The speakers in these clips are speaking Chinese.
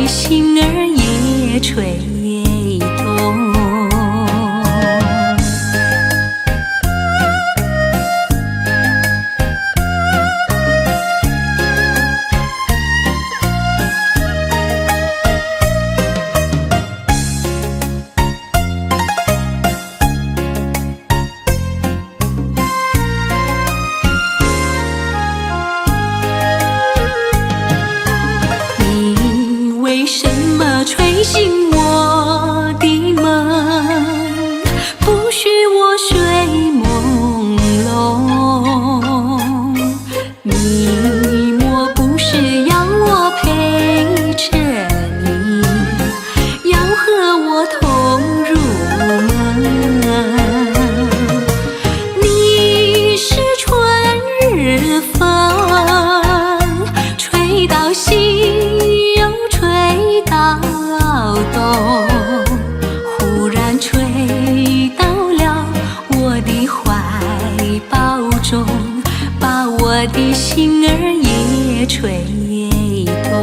的心儿也吹动。为什么吹醒我的梦，不许我睡朦胧？你莫不是要我陪着你，要和我同入梦？你是春日风，吹到西到东，忽然吹到了我的怀抱中，把我的心儿也吹动。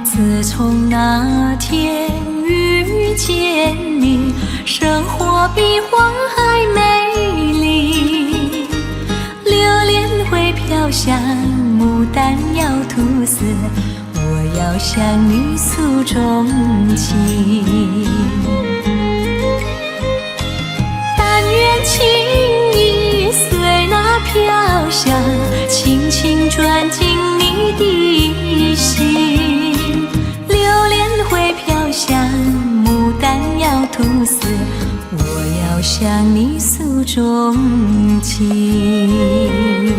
自从那天遇见你，生活比花还美丽。榴莲会飘香，牡丹要吐丝，我要向你诉衷情。但愿情意随那飘香，轻轻钻进你的心。榴莲会飘香，牡丹要吐丝，我要向你诉衷情。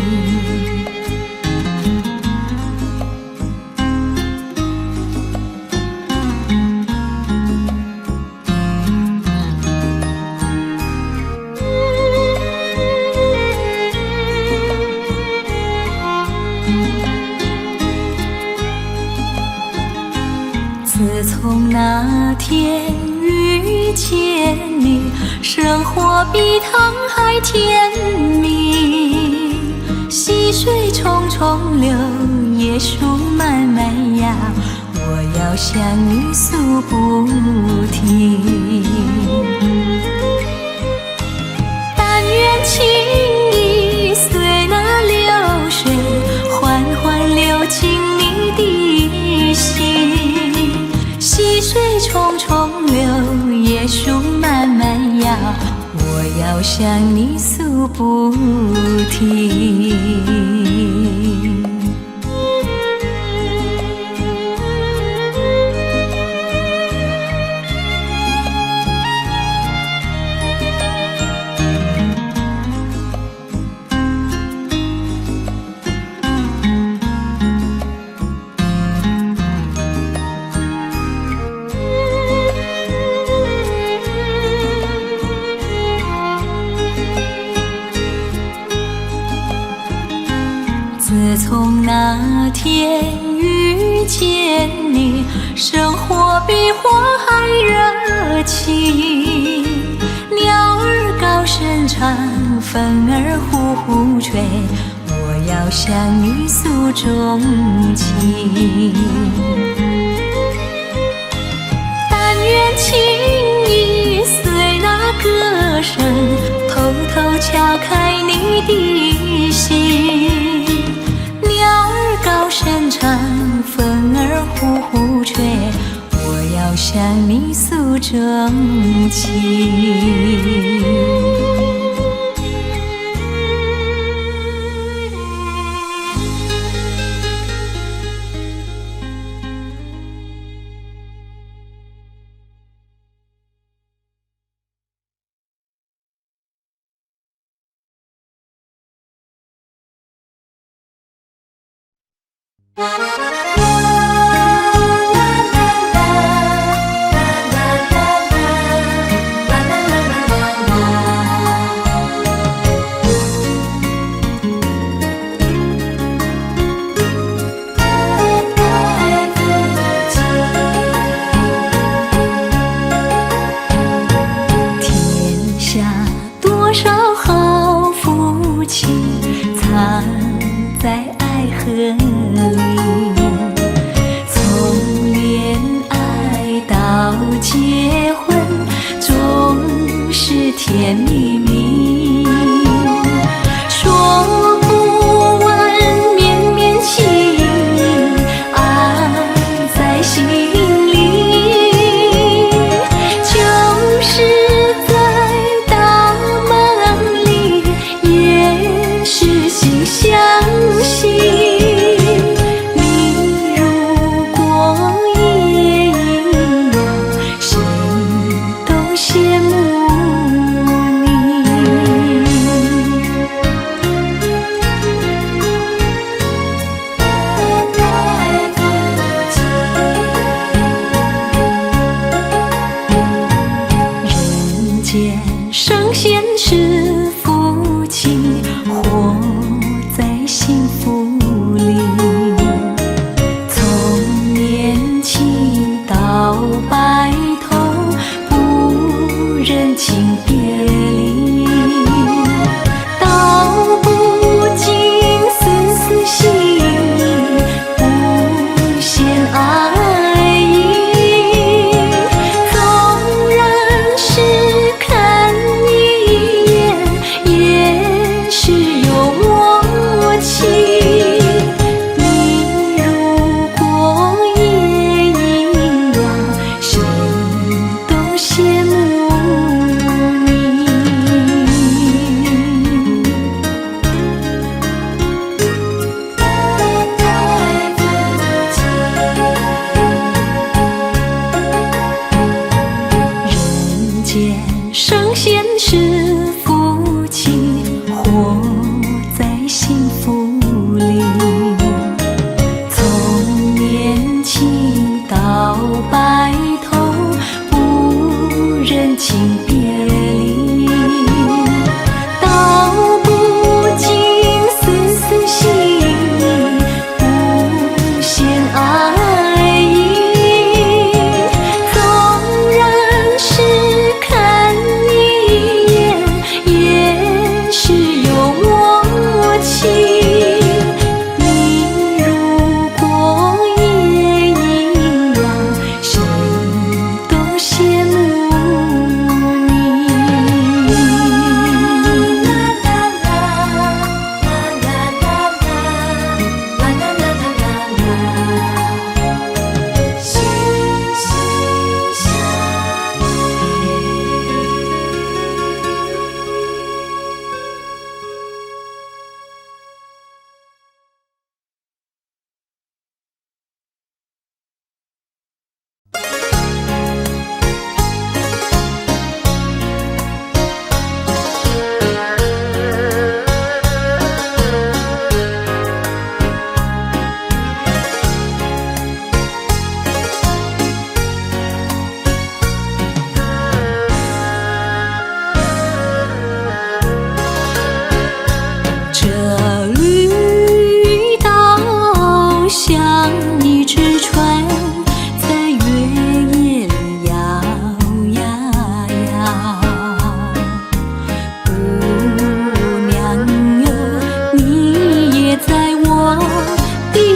自从那天遇见你，生活比糖还甜蜜。溪水冲冲流，椰树慢慢摇，我要向你诉不停。但愿情意随那流水，缓缓流进你的心。溪水冲冲流，椰树慢慢摇，我要向你诉不停。自从那天遇见你，生活比花还热情。鸟儿高声唱，风儿呼呼吹，我要向你诉衷情。但愿情意随那歌声，偷偷敲开你的心。鸟儿高声唱，风儿呼呼吹，我要向你诉衷情。甜蜜蜜，说不完绵绵情，爱在心里，就是在大梦里，也是心相惜。你如果也一样，谁都羡慕。圣贤是夫妻，活在幸福里。从年轻到白头，不忍轻别离。道不尽丝丝心意，不嫌爱意。纵然是圣贤是夫妻，活在幸福里。从年轻到白头，不忍轻别离。道不尽丝丝心意，不嫌爱意。纵然是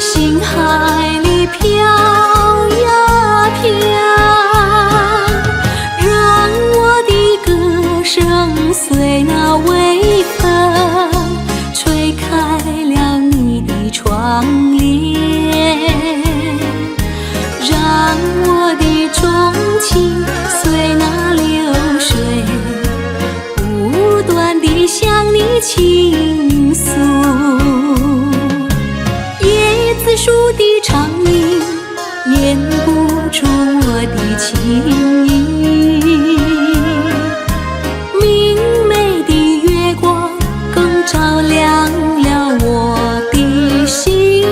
心海里飘呀飘，让我的歌声随那微风吹开了你的窗帘，让我的钟情随那流水不断地向你倾诉。树的长鸣掩不住我的情意，明媚的月光更照亮了我的心。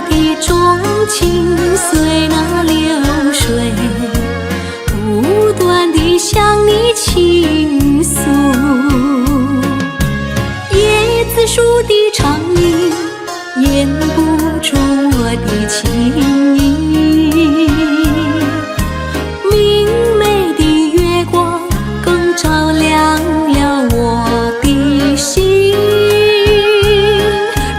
的钟情随那流水，不断地向你倾诉。叶子树的长影掩不住我的情意，明媚的月光更照亮了我的心。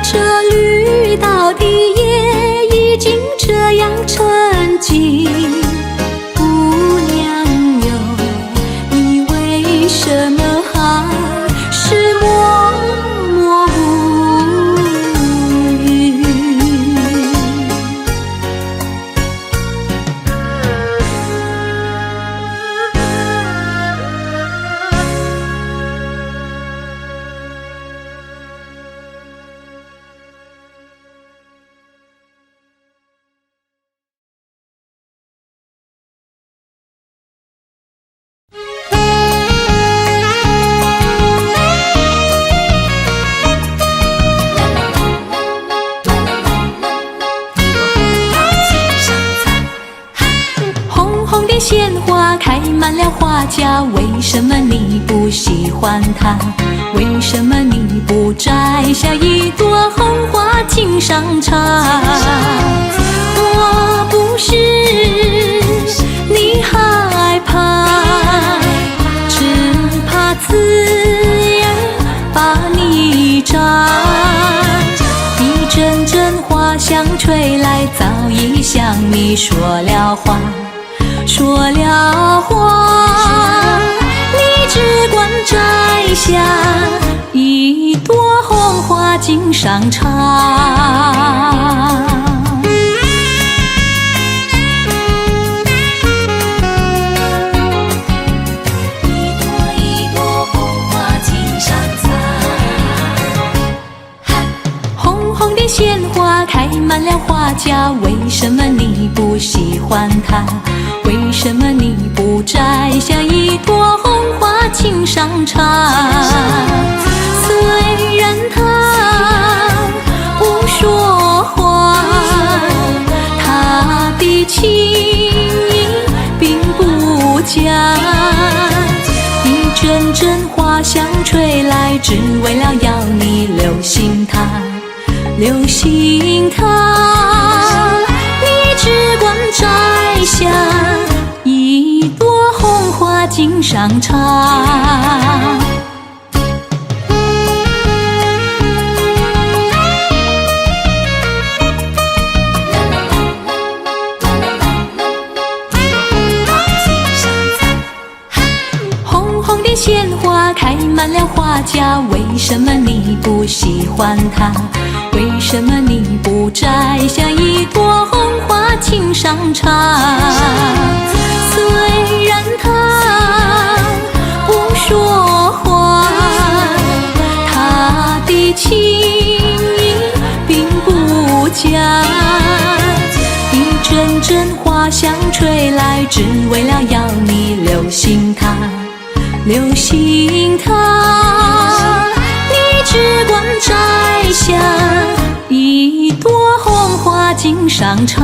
这绿岛的夜已经这样沉静，姑娘哟，你为什么还是默默无语？红红的鲜花开满了花架，为什么你不喜欢它？为什么你不摘下一朵红花锦上插？我不是你害怕，只怕刺眼把你扎。一阵阵花香吹来，早已向你说了话，说了话，你只管摘下一朵红花锦上插。鲜花开满了花架，为什么你不喜欢它？为什么你不摘下一朵红花锦上插？虽然它不说话，它的情意并不假。一阵阵花香吹来，只为了要你留心它，留心它，你只管摘下一朵红花锦上插。红红的鲜花开满了花架，为什么你不喜欢它？为什么你不摘下一朵红花锦上插？虽然它不说话，它的情意并不假。一阵阵花香吹来，只为了要你留心它，留心它，你只管摘下一朵红花锦上插。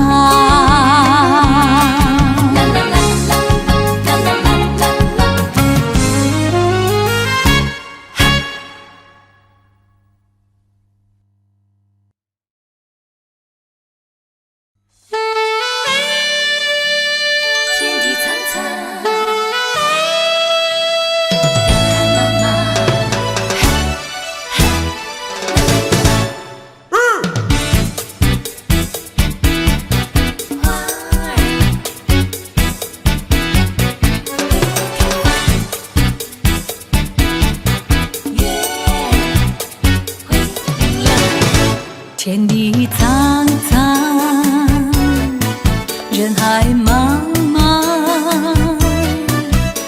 天地苍苍，人海茫茫，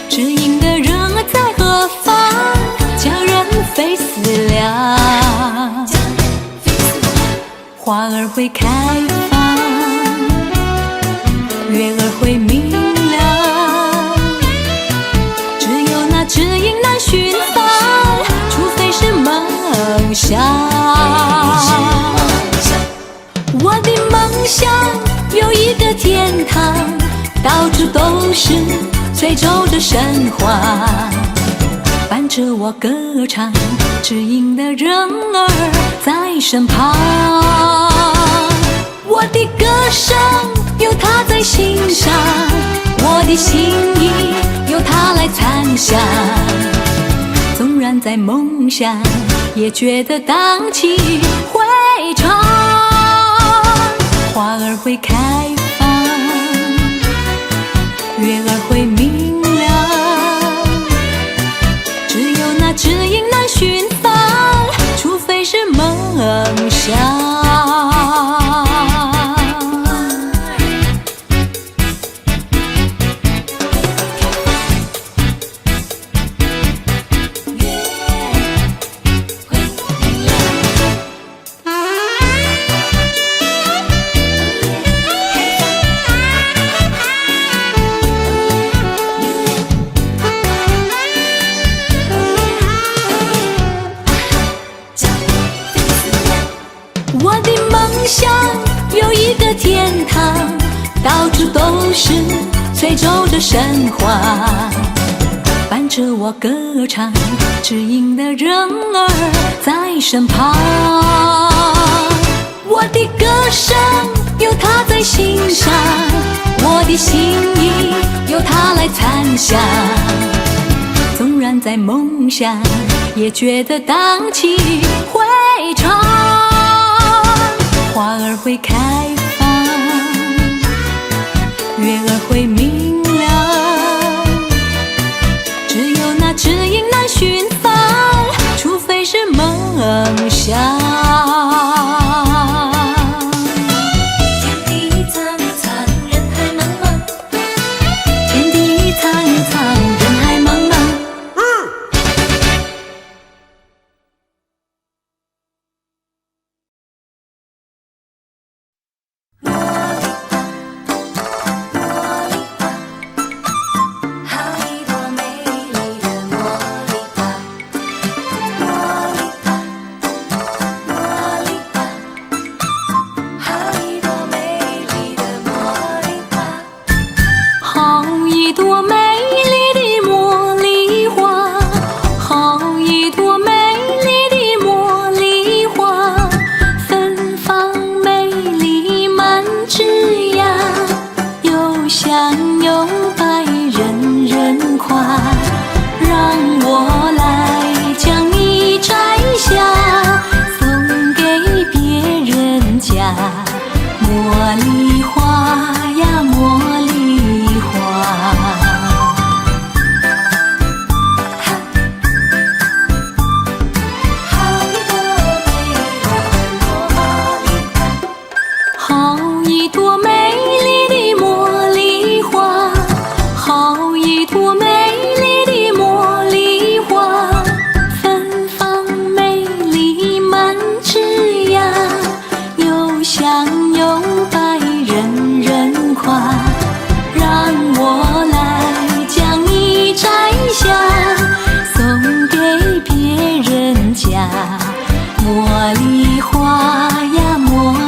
知音的人儿在何方？佳人飞思量，花儿会开放，月儿会明亮，只有那知音难寻访，除非是梦想。我的想有一个天堂，到处都是翠洲的神话，伴着我歌唱，知音的人儿在身旁。我的歌声有他在心上，我的心意由他来参详。纵然在梦乡，也觉得荡气回肠。花儿会开放，月儿会明亮，只有那知音难寻访，除非是梦想。我的梦想有一个天堂，到处都是翠洲的神话，伴着我歌唱，知音的人儿在身旁。我的歌声有他在心上，我的心意由他来参详。纵然在梦乡，也觉得荡气回肠。花儿会开放，月儿会明亮，只有那知音难寻访，除非是梦想。天地苍苍，人海茫茫，天地苍苍，人海茫茫。茉莉花呀，茉莉花，好一朵美丽的茉莉花，好一朵美丽的茉莉花，芬芳美丽满枝桠，又香又白，人人夸。让我来将你摘下，送给别人家。茉莉花呀，茉莉花。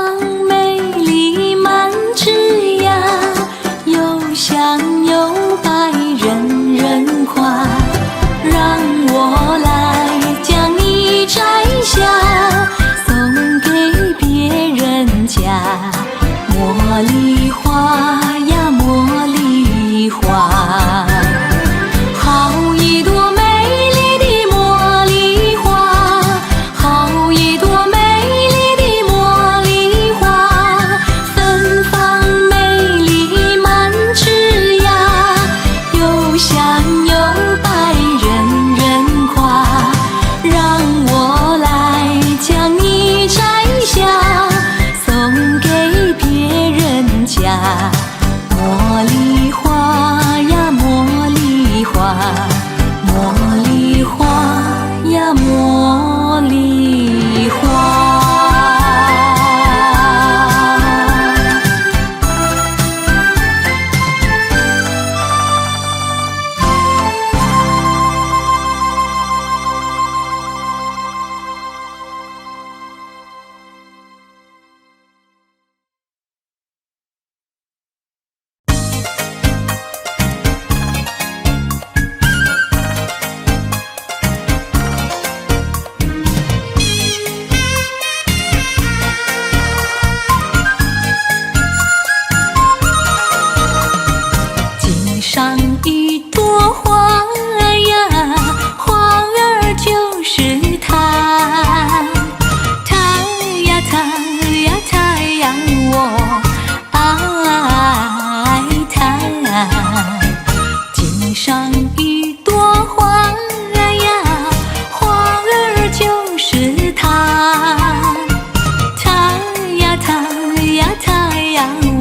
好一朵美丽的茉莉花，好一朵美丽的茉莉花，芬芳美丽满枝桠，又香又白，人人夸。让我来将你摘下，送给别人家。茉莉花呀，茉莉花，好一朵美丽的茉莉花，好一朵美丽的茉莉花，芬芳美丽满枝桠，又香又白，人人夸。让我来将你摘下，送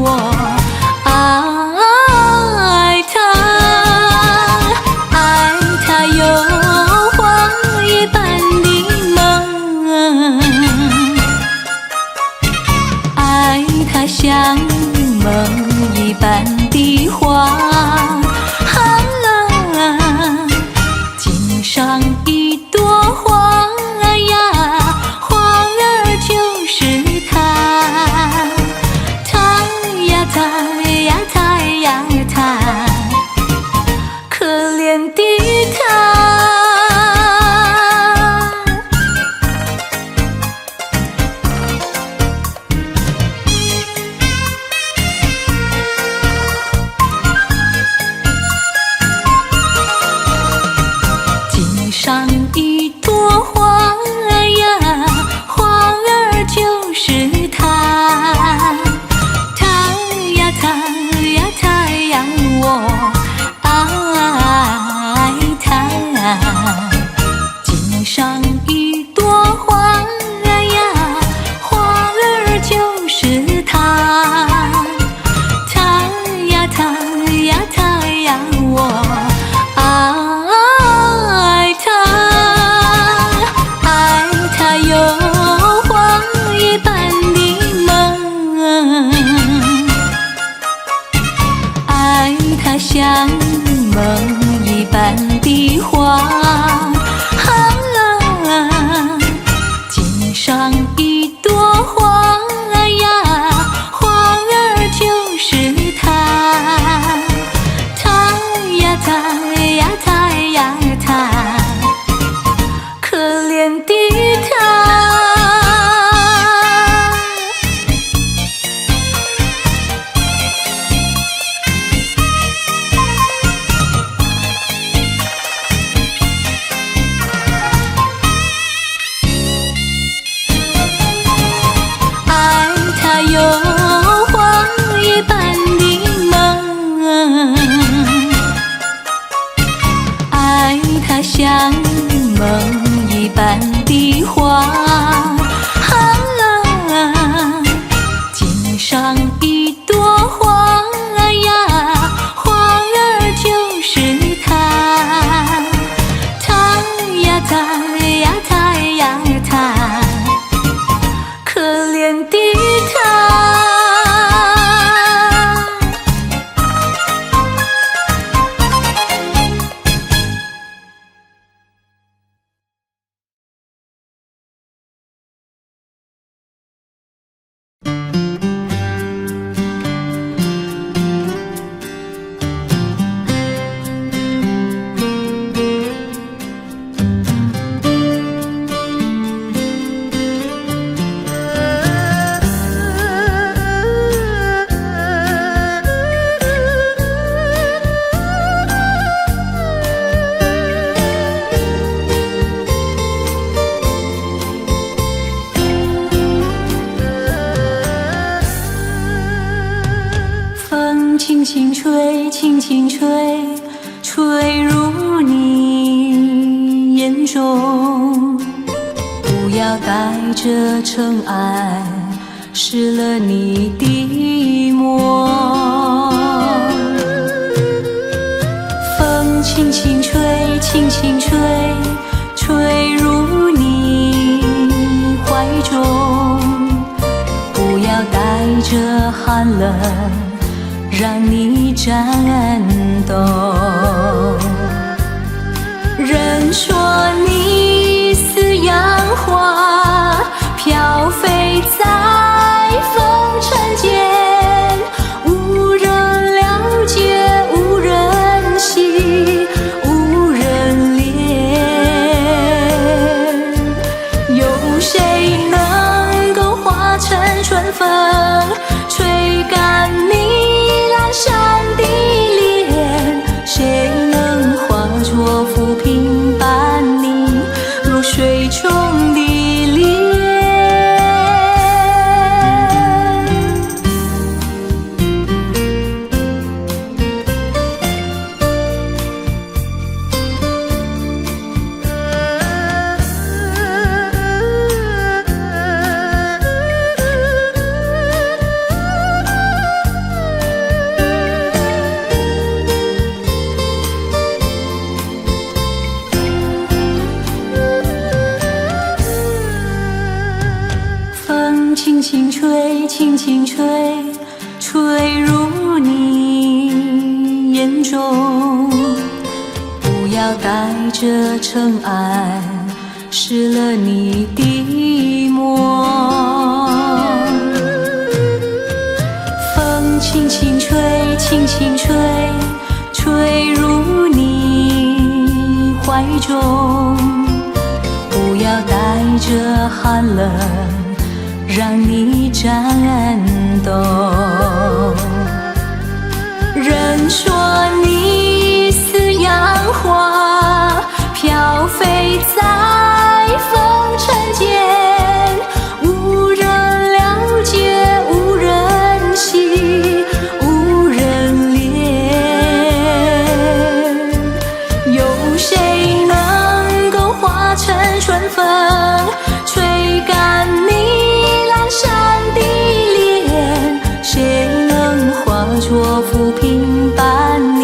我爱他，爱他有花一般的梦，爱他像梦一般的花。井上一朵花呀，花儿就是他，他呀他呀他呀他，可怜的他。井上一朵花呀，花儿就是他，他呀他呀他呀，我爱他。井上一朵花呀，花儿就是他，他呀他呀他呀，我爱他，爱他有花一般的梦，爱他像梦一般的花。井上一朵花呀，花儿就是他，他呀他呀他呀他，可怜的他。爱他有花一般的梦，爱他像梦一般的花。井上一朵花呀，花儿就是他，他呀他呀他呀他，可怜的他。轻轻吹，轻轻吹，吹入你眼中。不要带着尘埃，湿了你的梦。风轻轻吹，轻轻吹，吹入你怀中。不要带着寒冷，让你颤抖。人说你似杨花，飘飞在风尘间，无人了解，无人惜，无人怜。有谁能够化成春风，吹干你阑珊的脸？谁能化作浮萍把你吹，轻轻吹，吹入你眼中。不要带着尘埃，湿了你的梦。风轻轻吹，轻轻吹，吹入你怀中。不要带着寒冷，让你颤抖。人说你似杨花，飘飞在风尘间，无人了解，无人惜，无人怜。有谁能够化成春风，吹干你阑珊的脸？谁能化作浮萍伴你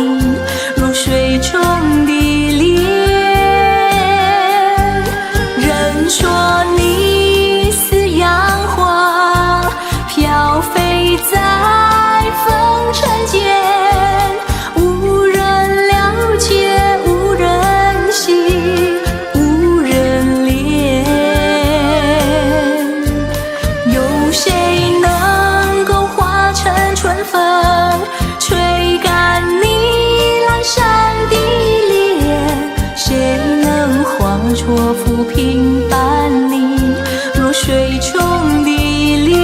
入水中的莲？人说你似杨花，飘飞在风尘间，无人了解，无人惜，无人怜。有谁能够化成春风，吹干你阑珊的脸？谁能化作浮萍伴你入水中的莲？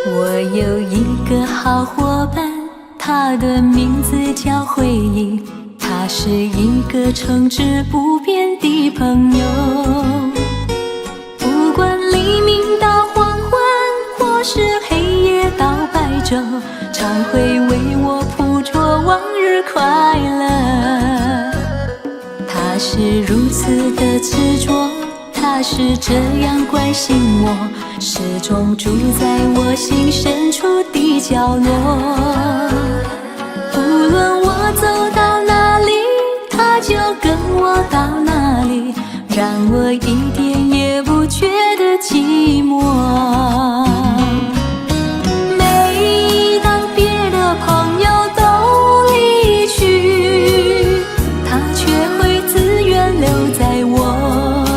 我有一个好伙伴，他的名字叫回忆，他是一个诚挚不变的朋友。不管黎明到黄昏，或是黑夜到白昼，常会为我谱着往日快乐。他是如此的执着，他是这样关心我，始终住在我心深处的角落。无论我走到哪里，他就跟我到哪里，让我一点也不觉得寂寞。每当别的朋友都离去，他却会自愿留在我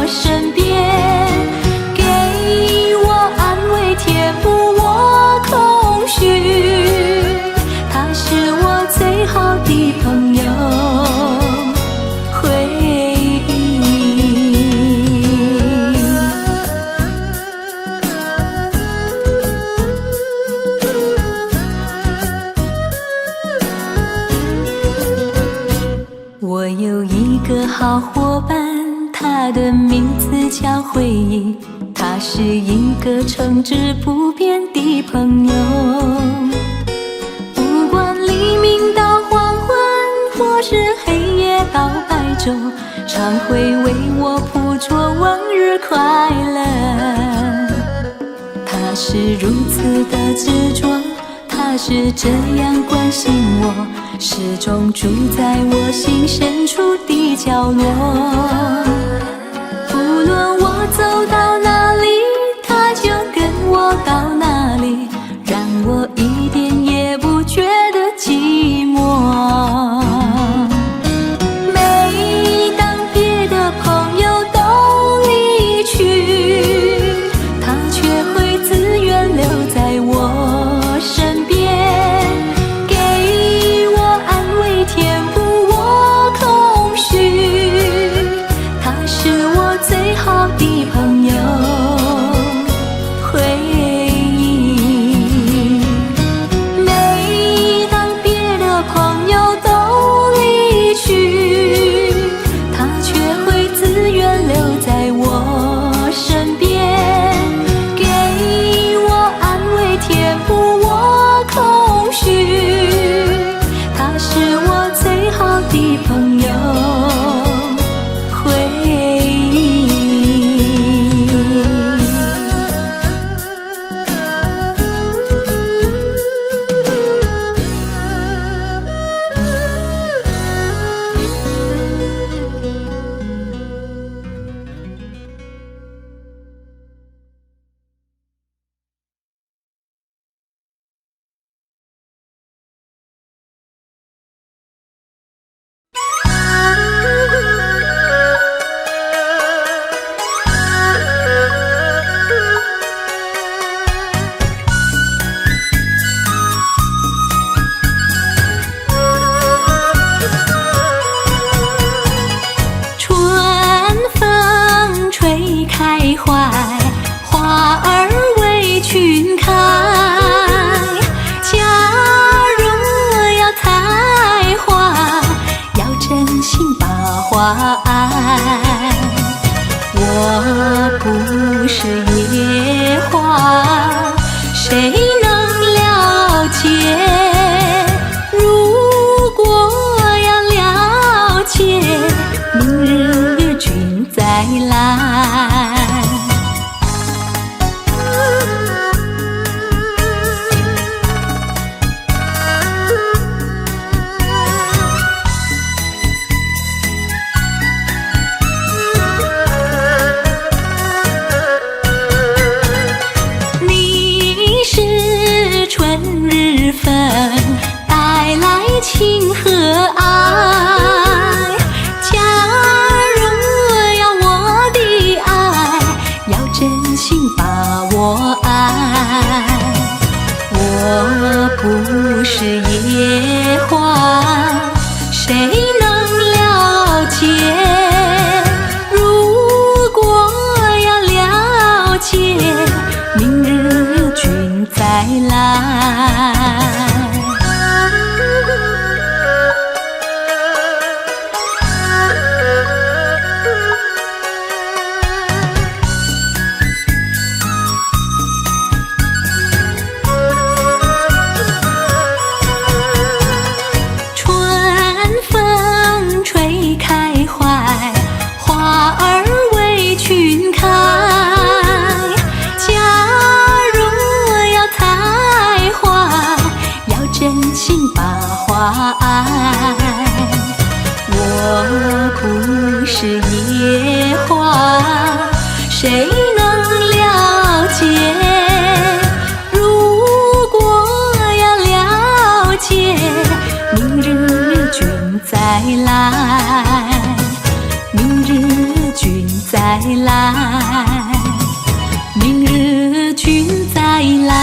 身边，给我安慰，填补我空虚。他是我最好的朋友，回忆。我有一个好伙伴，他的名字叫回忆，他是一个诚挚不变的朋友。不管黎明到黄昏，或是黑夜到白昼，常会为我谱着往日快乐。他是如此的执着，他是这样关心我，始终住在我心深处的角落。无论我走到哪里，他就跟我到哪里，让我一点也不觉得寂寞。每当别的朋友都离去，他却会自愿留在我身边，给我安慰，填补我空虚。他是不是野花，谁能了解？如果要了解，明日君再来。我不是野花，谁能了解？如果要了解，明日君再来，明日君再来，明日君再来。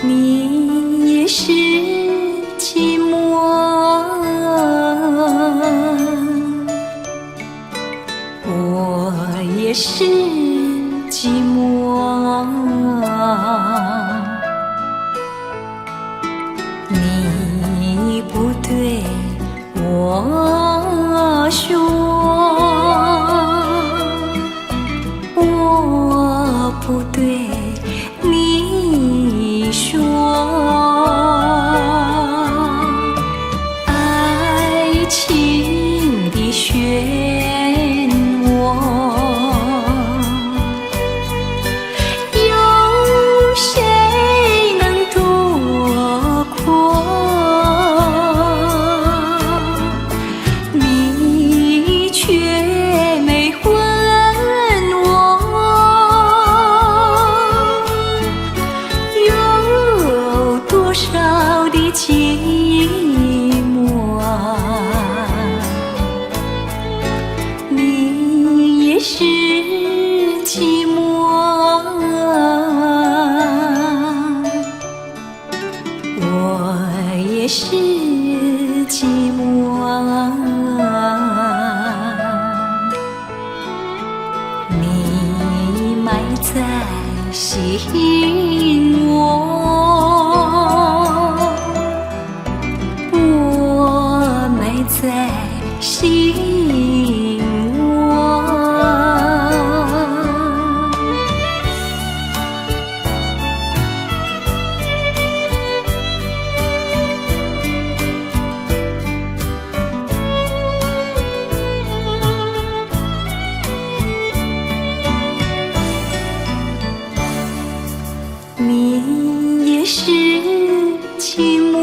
你也是寂寞，我也是寂寞。你不对我说，我不对你说，爱情的漩涡，有谁能躲过？你却没问我，有多少的寂寞，你也是寂寞，我也是寂寞。你埋在心窝，我埋在心窝。你也是寂寞，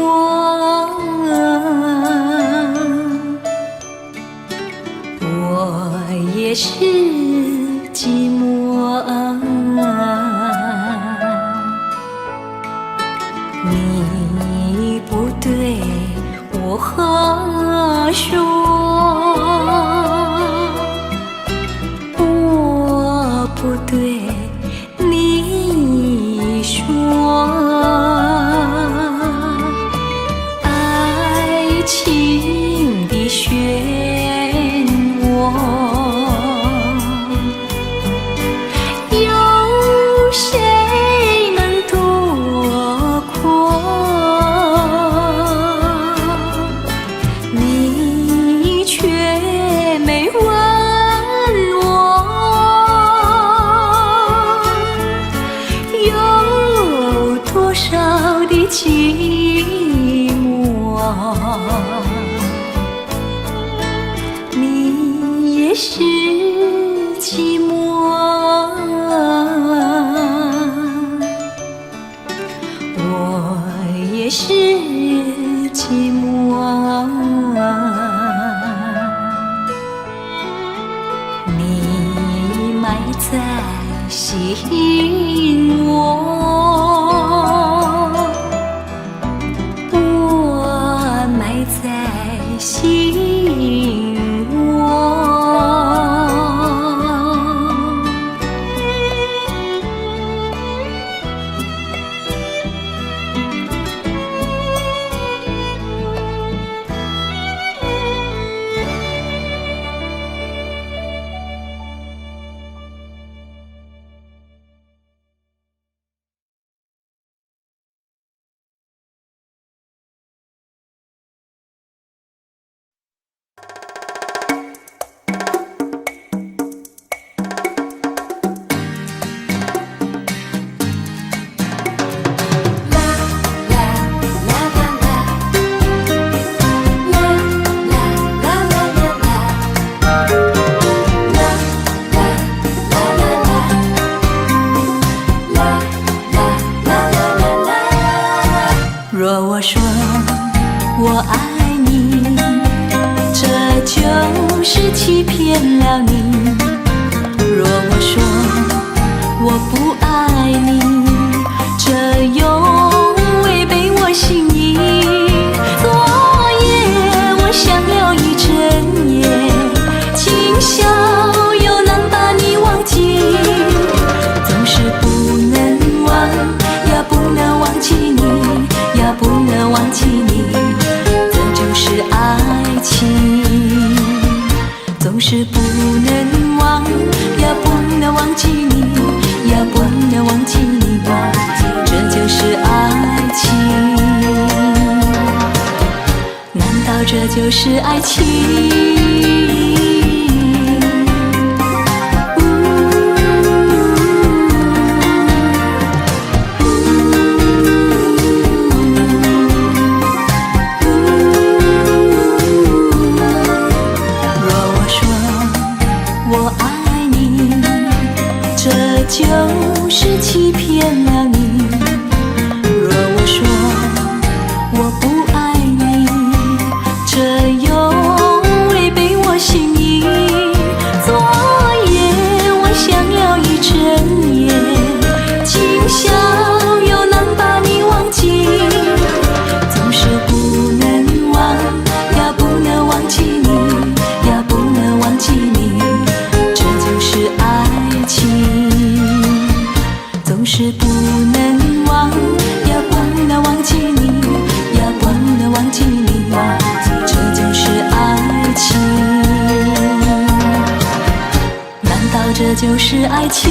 我也是寂寞。你不对我说，我不对你说，爱情的漩涡，有谁能躲过？你却没问我，少的寂寞，你也是寂寞，我也是寂寞，你埋在心窝，我埋在心窝。若我说我爱你，这就是欺骗了你；若我说我不爱你，这又违背我心意。昨夜我想了一整夜，今宵又难把你忘记，总是不能忘，也不能忘记你，也不能忘记你，这就是爱情。总是不能忘，也不能忘记你，也不能忘记你，这就是爱情。难道这就是爱情？就是欺骗了你。若我说我不爱你，这又违背我心意。昨夜我想了一整夜，今宵又难把你忘记，总是不能忘，也不能忘记你，也不能忘记你，这就是爱情。总是不能忘，也不能忘记你，也不能忘记你，这就是爱情。难道这就是爱情？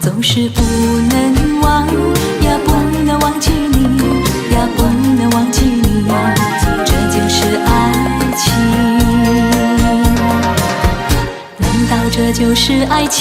总是不能忘，也不能忘记你，也不能忘记你，这就是爱情。难道这就是爱情？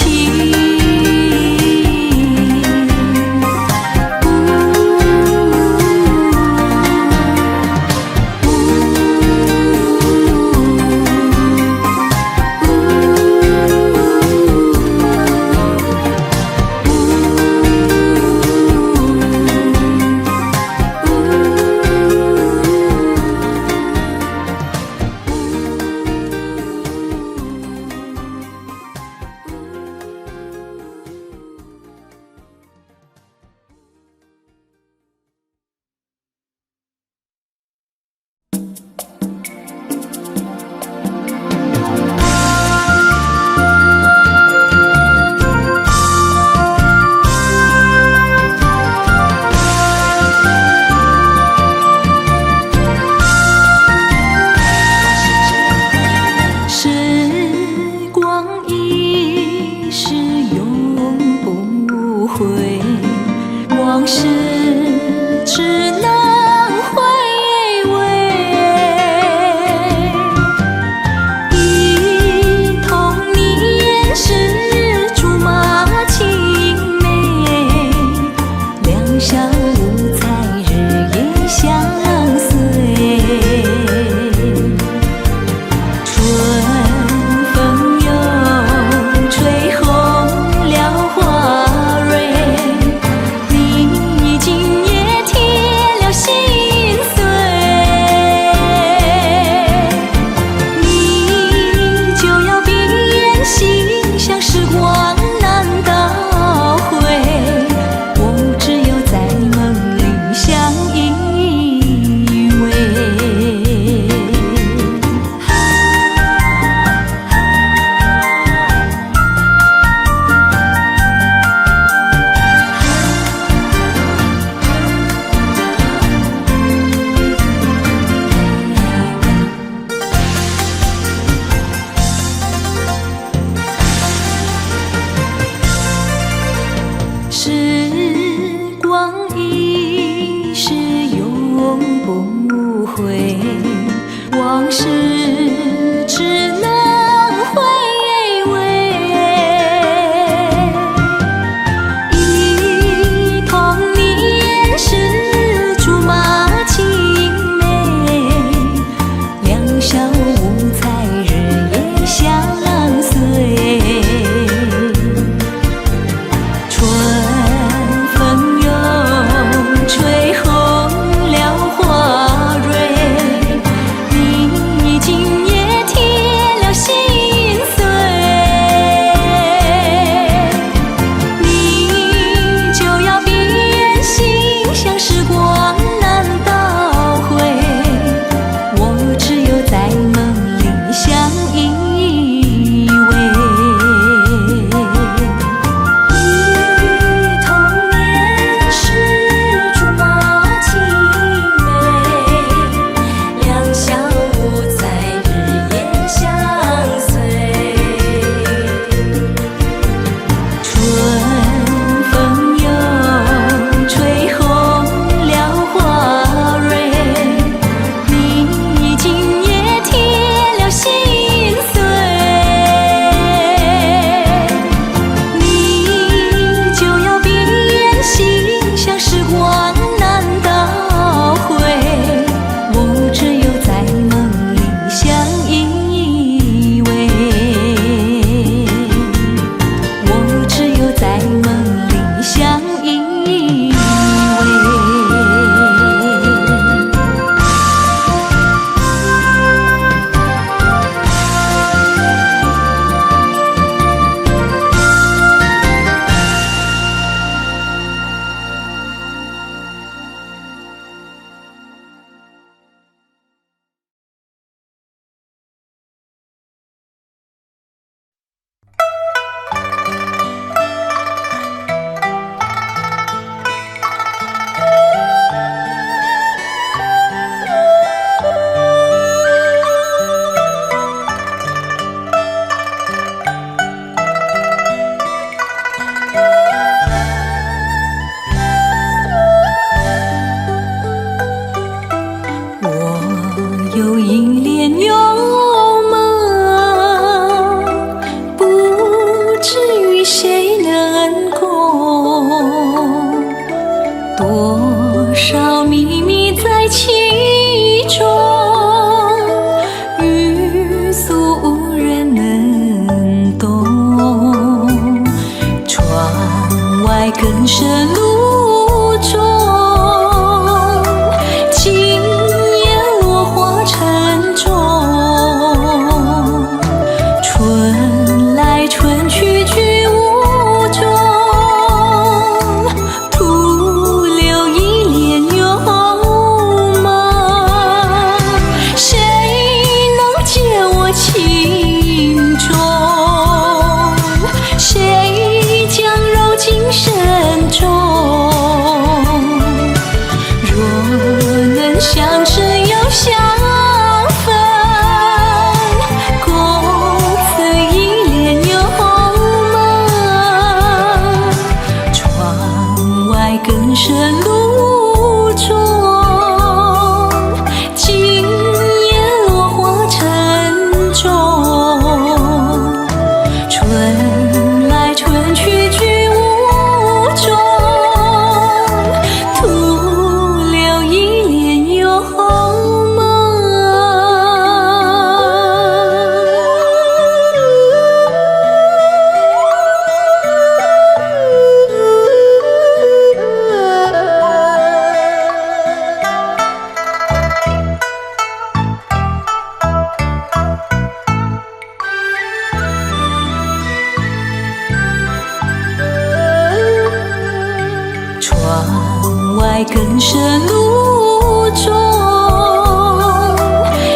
窗外更深露中，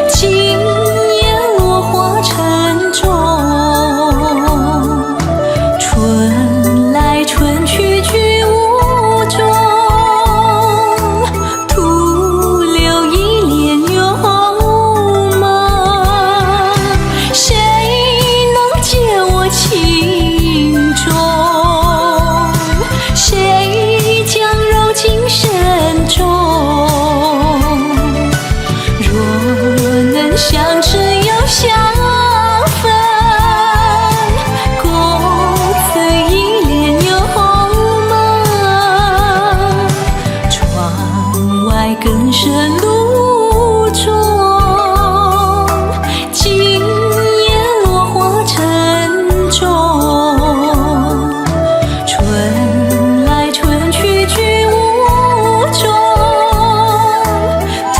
今夜落花沉重。春来春去居无踪，徒留一帘幽梦。谁能解我情衷？谁将揉进深中？若能相知又相分，共此一帘幽梦。窗外更深露中，今夜落花沉重。春来春去居无踪，徒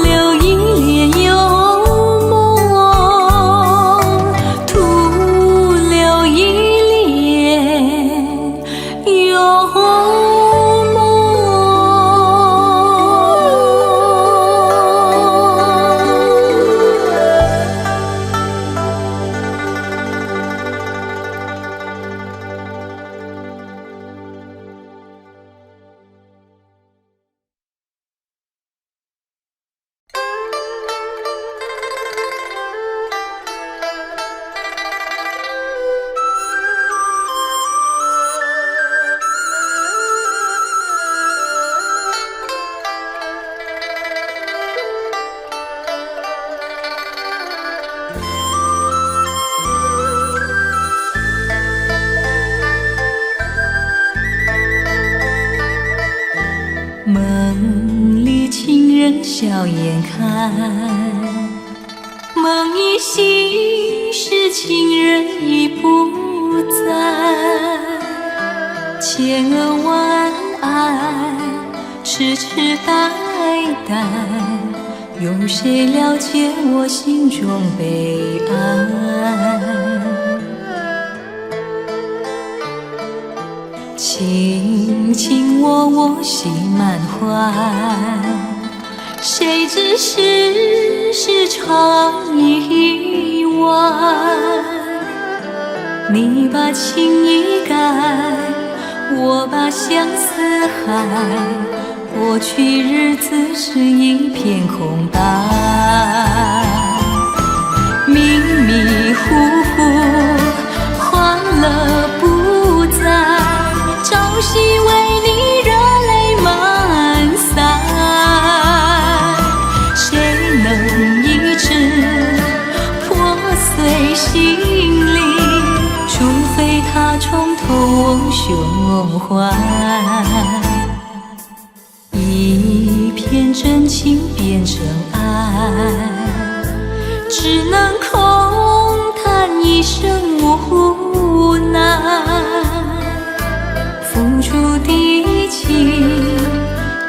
留一帘幽梦，徒留一帘幽梦。梦里情人笑颜开，梦一醒时情人已不在。千恩万爱，痴痴呆呆，有谁了解我心中悲哀？卿卿我我心满怀，谁知世常意外。你把情意改，我把相思害，过去日子是一片空白。迷迷糊糊，欢乐不在，朝夕为你热泪满腮。谁能医治破碎心灵？除非他重投我胸怀。一片真情变成爱，只能空叹一生无奈。付出的情，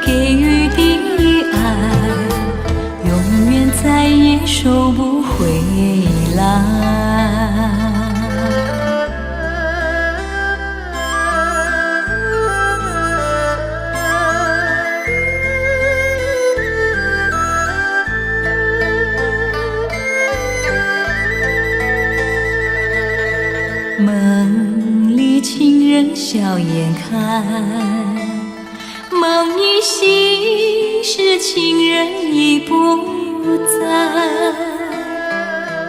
给予的爱，永远再也收不回来。梦里情人笑颜开，梦一醒时情人已不在。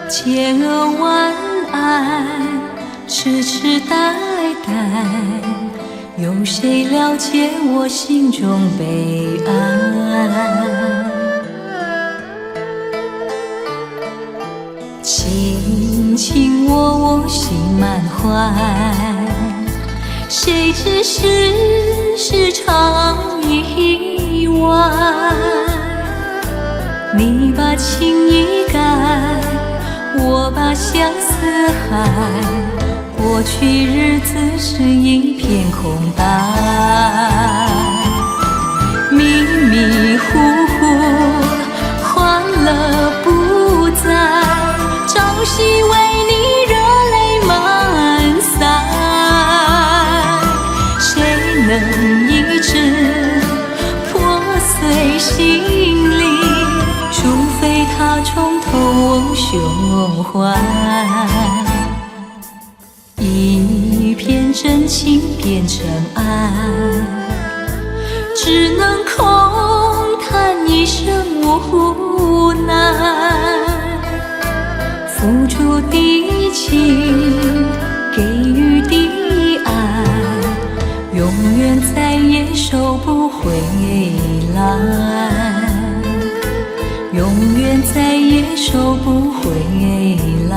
千恩万爱，痴痴呆呆，有谁了解我心中悲哀？卿卿我我心满怀，谁知世常意外。你把情意改，我把相思害，过去日子是一片空白。迷迷糊糊，欢乐不在，朝夕为你热泪满腮。谁能欢。一片真情变成爱，只能空叹一生无奈。付出的情，给予的爱，永远再也收不回来，永远再也收不回来，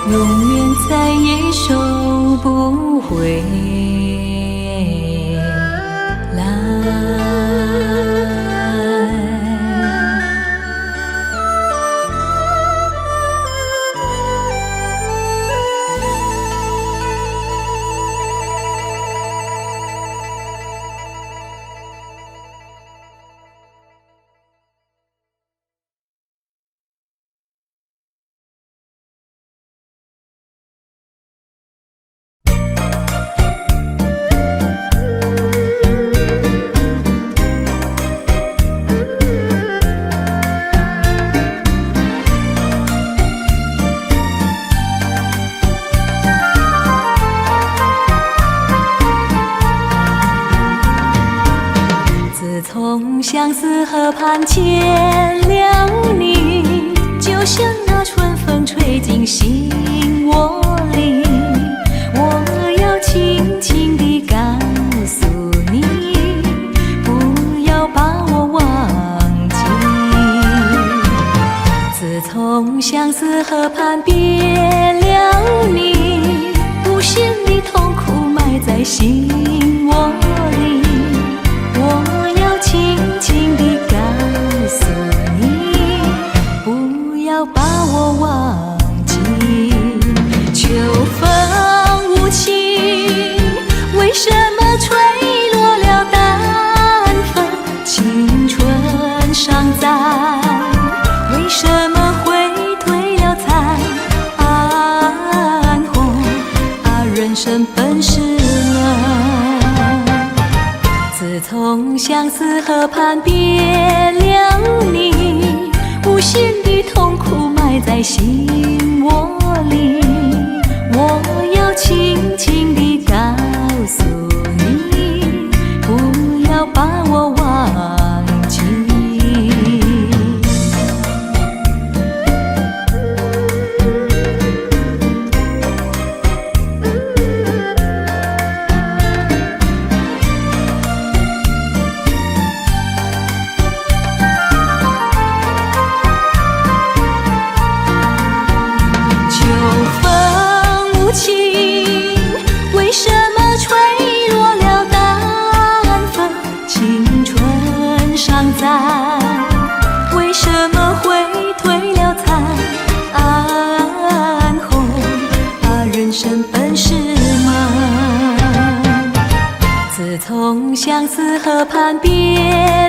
永远再也收不回来。从相思河畔见了你，就像那春风吹进心窝里。我要轻轻地告诉你，不要把我忘记。自从相思河畔别了你，无限的痛苦埋在心窝里。我要轻轻地告诉你，不要把我忘记。秋风无情，为什么吹落了淡风？青春尚在，为什么会褪了残红？人生本是难。自从相思河畔别了你，无限的痛苦埋在心窝里。我要轻轻地告诉你，不要把我忘记。为什么会褪了残红？人生本是难。自从相思河畔别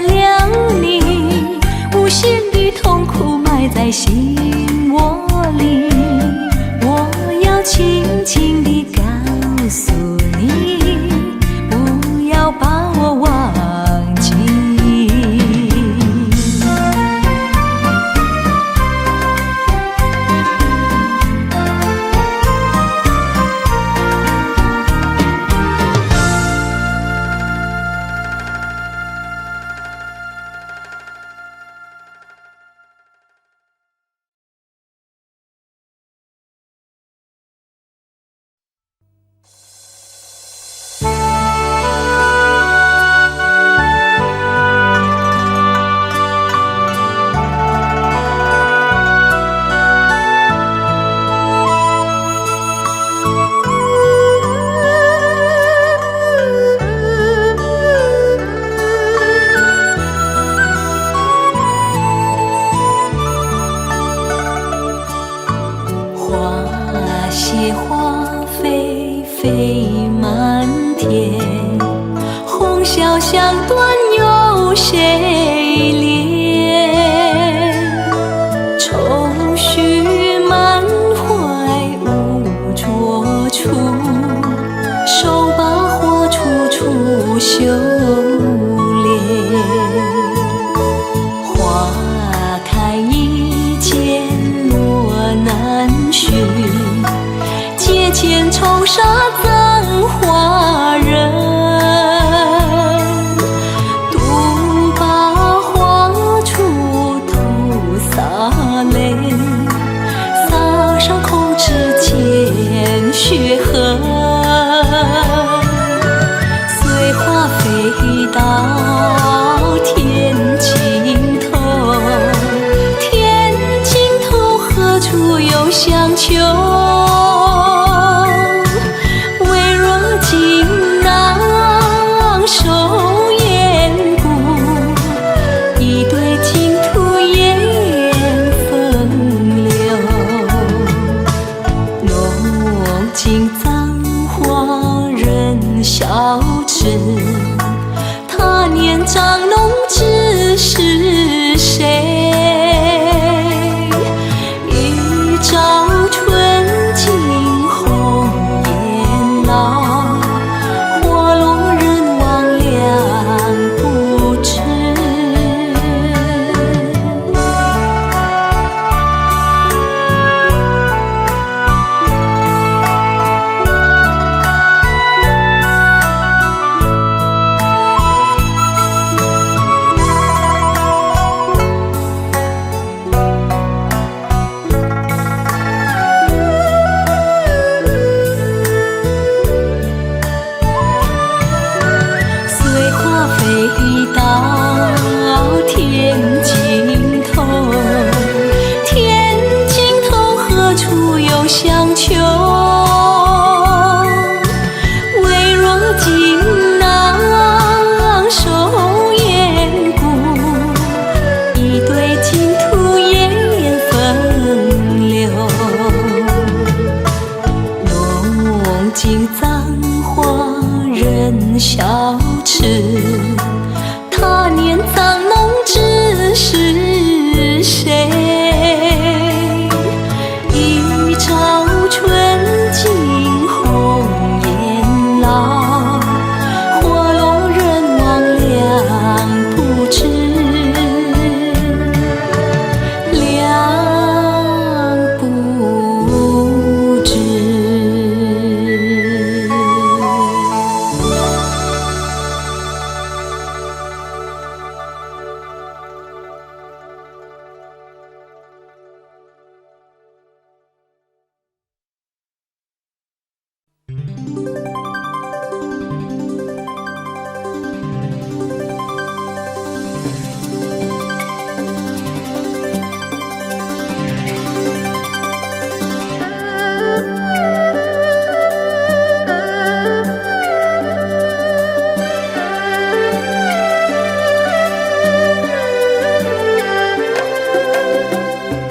了你，无限的痛苦埋在心窝里。我要轻轻地告诉你，不要把我忘记。想断有谁怜？愁绪满怀无着处，手把火处处修炼。花开一剪借千愁杀葬花人，独把花锄头洒泪，洒上口齿见血痕。随花飞到天尽头，天尽头何处有香丘？微若锦囊收眼骨，一对净土烟风流。弄尽葬花人笑痴，他年长弄知是谁？一朝春尽红颜老，花落人亡两不知。飞到天尽头，天尽头何处有香丘？微若锦囊收眼骨，一对净土烟风流。弄尽葬花人笑痴，他年葬弄知是谁？一朝春尽红颜老，花落人亡两不知，两不知。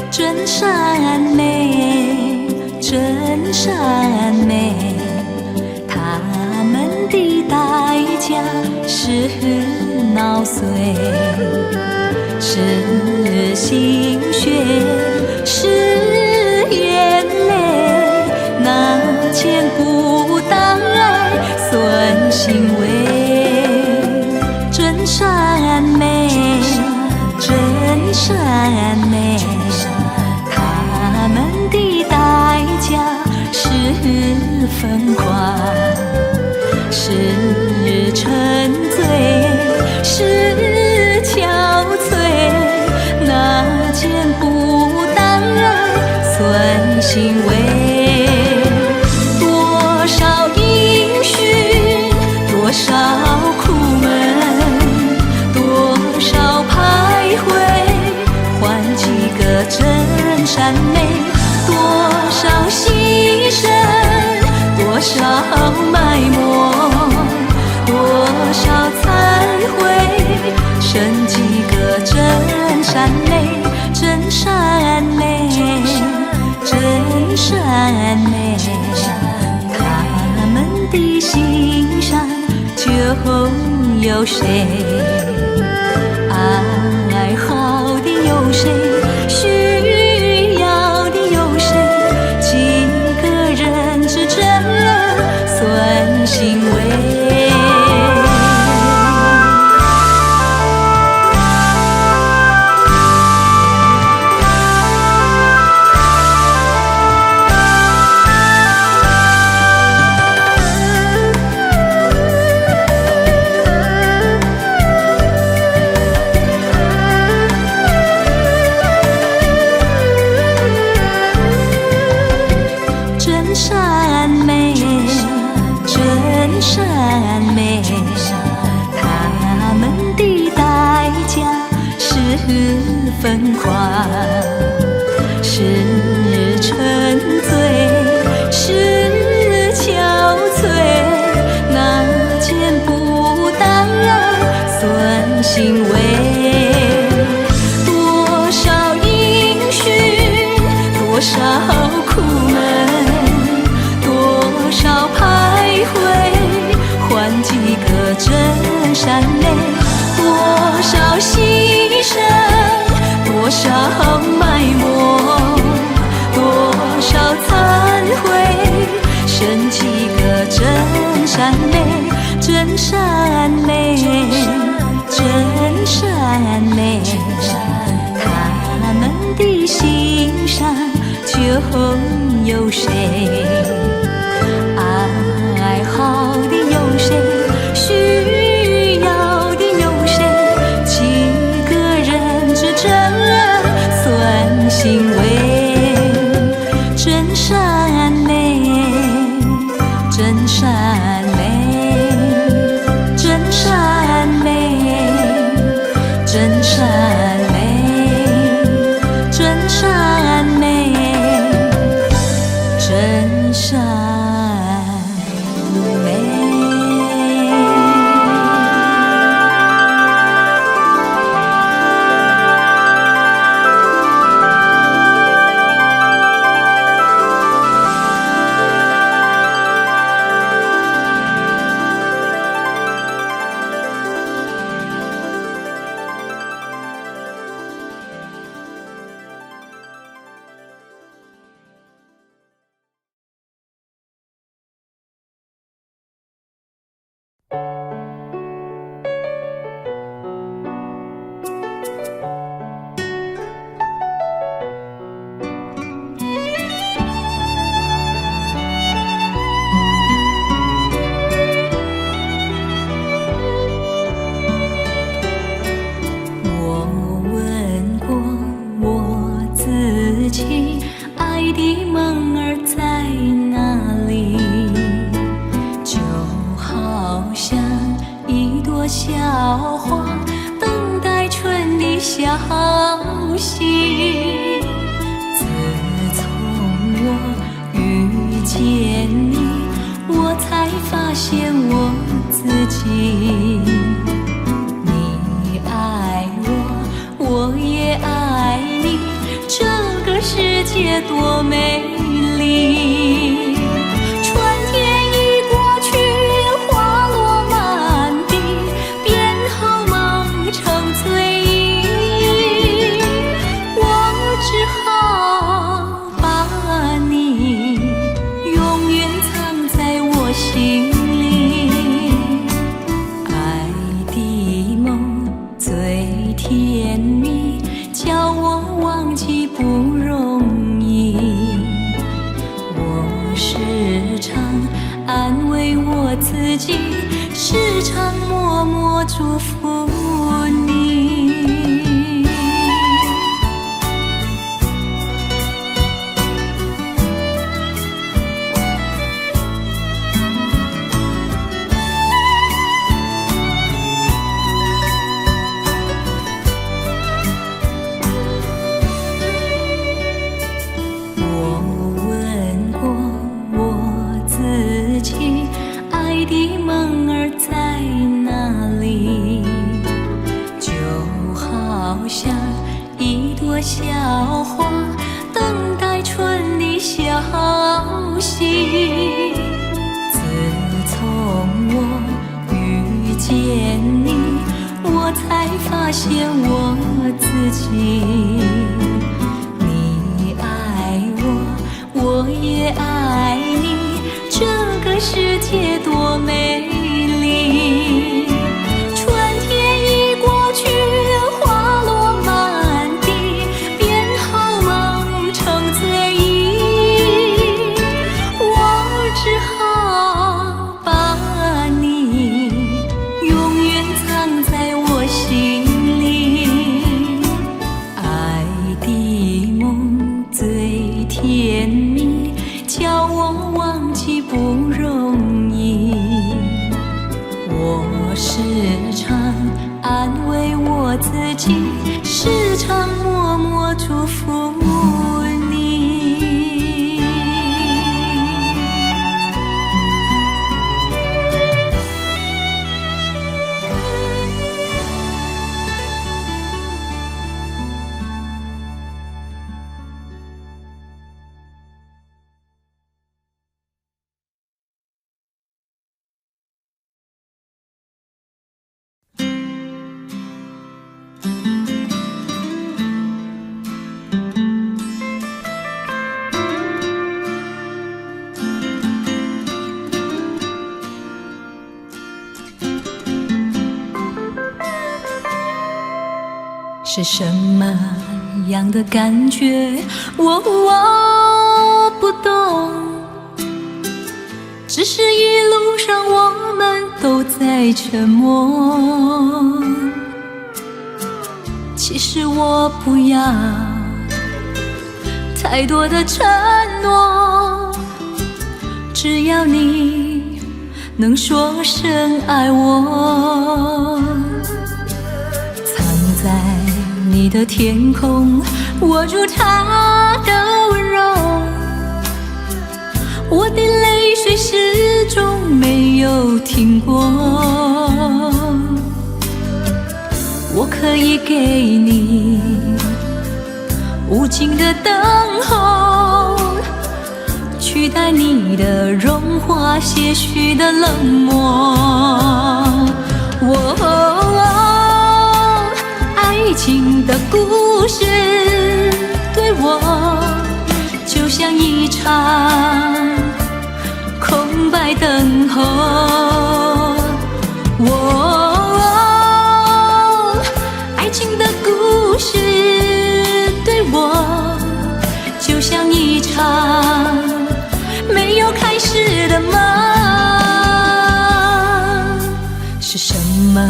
真善美，真善美，他们的代价是脑髓，是心血，是眼泪，那见不当爱损行为。真善美，真善美，他们的代价是疯狂，是沉醉，是憔悴，那见不当爱损行为。多少音讯，多少苦闷，多少徘徊，换几个真善美。多少牺牲，多少埋没，多少忏悔，剩几个真善美，真善美，真善美。他们的心上就有谁？爱好的有谁？需要的有谁？几个人之真算行为？欣慰。多少音讯，多少苦闷，多少徘徊，换几个真善美。多少牺牲，多少埋没，多少忏悔，剩几个真善美，真善美，真善美。他们的心上就有谁？爱好的有谁？需要的有谁？几个人之争算欣慰？真善美，真善美，真善美，真善美，真善美，真善美。爱的梦儿在哪里？就好像一朵小花，等待春的消息。自从我遇见你，我才发现我自己。你爱我，我也爱你，这个世界多美丽。春天已过去，花落满地，变好梦成醉意。我只好把你永远藏在我心里。爱的梦最甜蜜，叫我忘记不容易。我时常安慰我自己，时常默默祝福你。爱的梦儿在哪里？就好像一朵小花，等待春的消息。自从我遇见你，我才发现我自己。你爱我，我也爱你，这个世界多美丽。春天已过去，花落满地，变好梦成醉意。我只好把你永远藏在我心里。爱的是什么样的感觉？我不懂，只是一路上我们都在沉默。其实我不要太多的承诺，只要你能说声爱我。藏在你的天空，握住它的温柔，我的泪水始终没有停过。我可以给你无尽的等候，取代你的融化，些许的冷漠。爱情的故事对我就像一场空白等候。爱情的故事对我就像一场没有开始的梦。是什么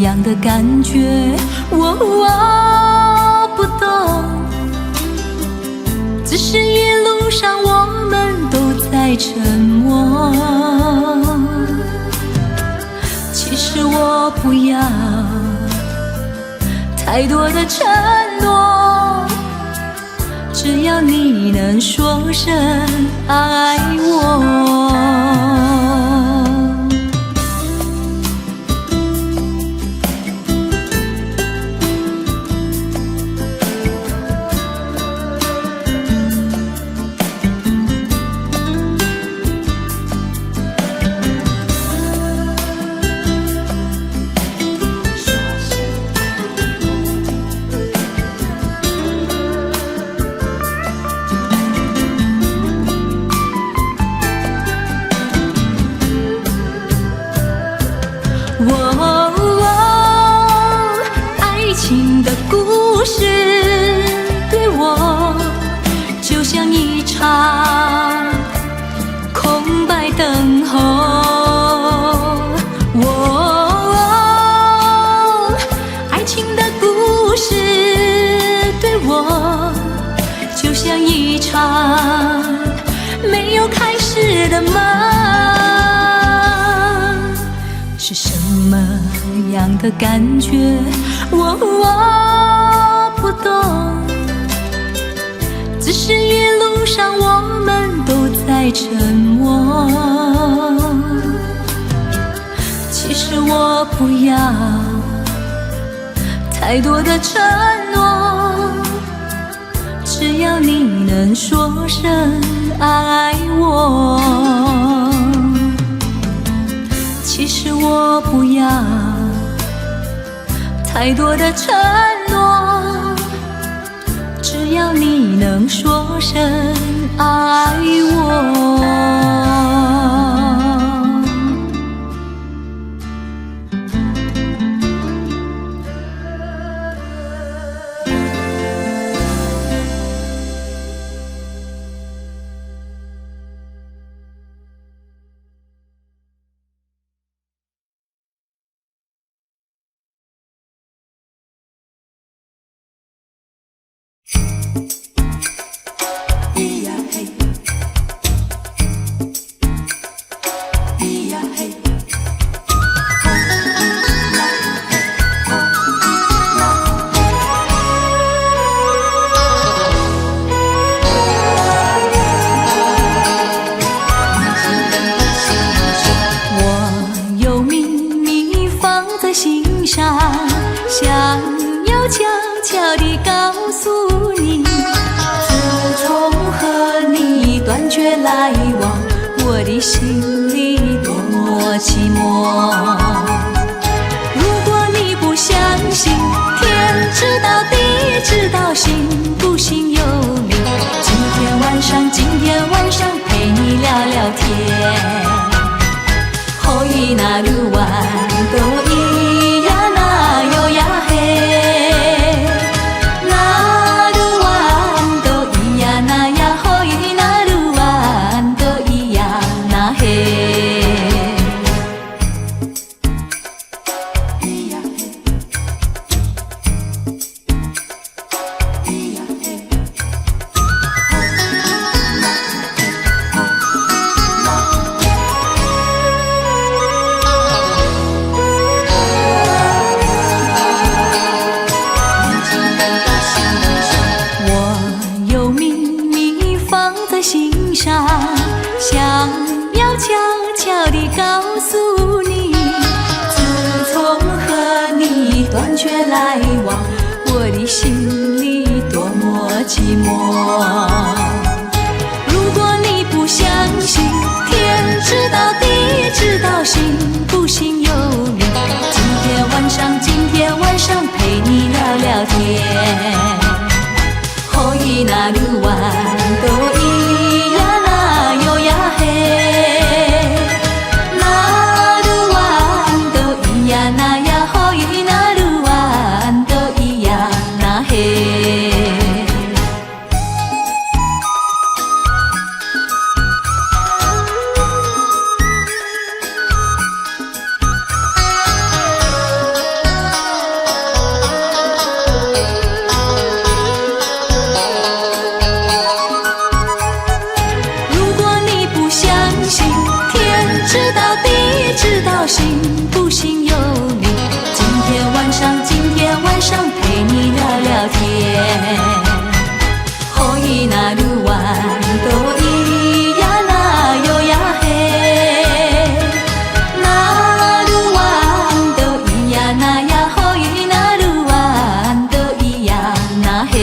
样的感觉？我不懂，只是一路上我们都在沉默。其实我不要太多的承诺，只要你能说声爱我。爱情的故事对我就像一场空白等候。爱情的故事对我就像一场没有开始的梦。是什么样的感觉？我不懂，只是一路上我们都在沉默。其实我不要太多的承诺，只要你能说声爱我。其实我不要太多的承诺，只要你能说声爱我。来往，我的心里多么寂寞。如果你不相信，天知道地知道，信不信由你。今天晚上陪你聊聊天。后一那路弯都咿呀那哟呀嘿。心上，想要悄悄地告诉你，自从和你断绝来往，我的心里多么寂寞。如果你不相信，天知道地知道，信不信由你。今天晚上陪你聊聊天。可以那路弯都咿呀那哟呀嘿，那路弯都咿呀那呀，可以那路弯都咿呀那嘿。信不信由你，今天晚上陪你聊聊天。可以那路弯都咿呀那哟呀嘿，那路弯都咿呀那呀，可以那路弯都咿呀那嘿。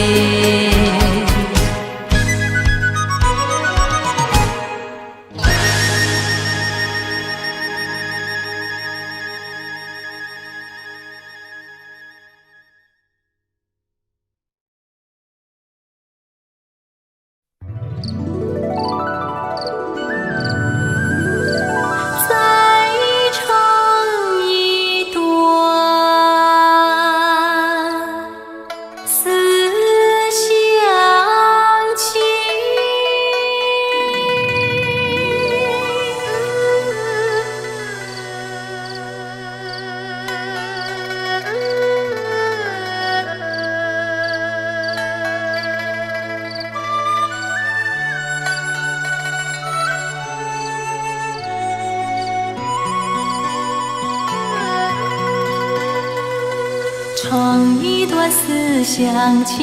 唱一段思乡情，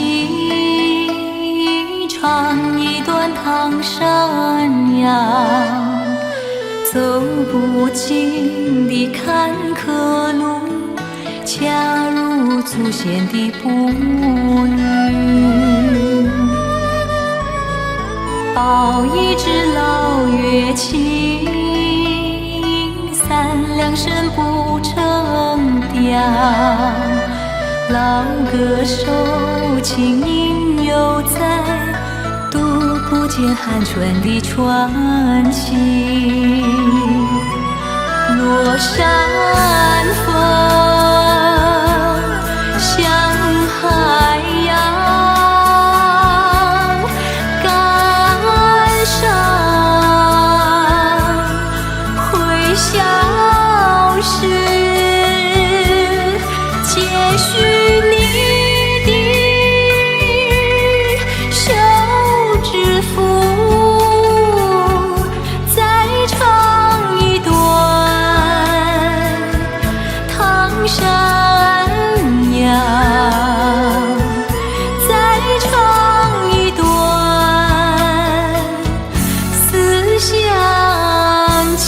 唱一段唐山谣，走不尽的坎坷路，恰如祖先的步履。抱一支老乐器，三两声不成调，老歌手情音犹在，读不见寒春的传奇。落山风向海洋，感伤会消失，接续你的手指腹，再唱一段唐山谣，再唱一段思乡情。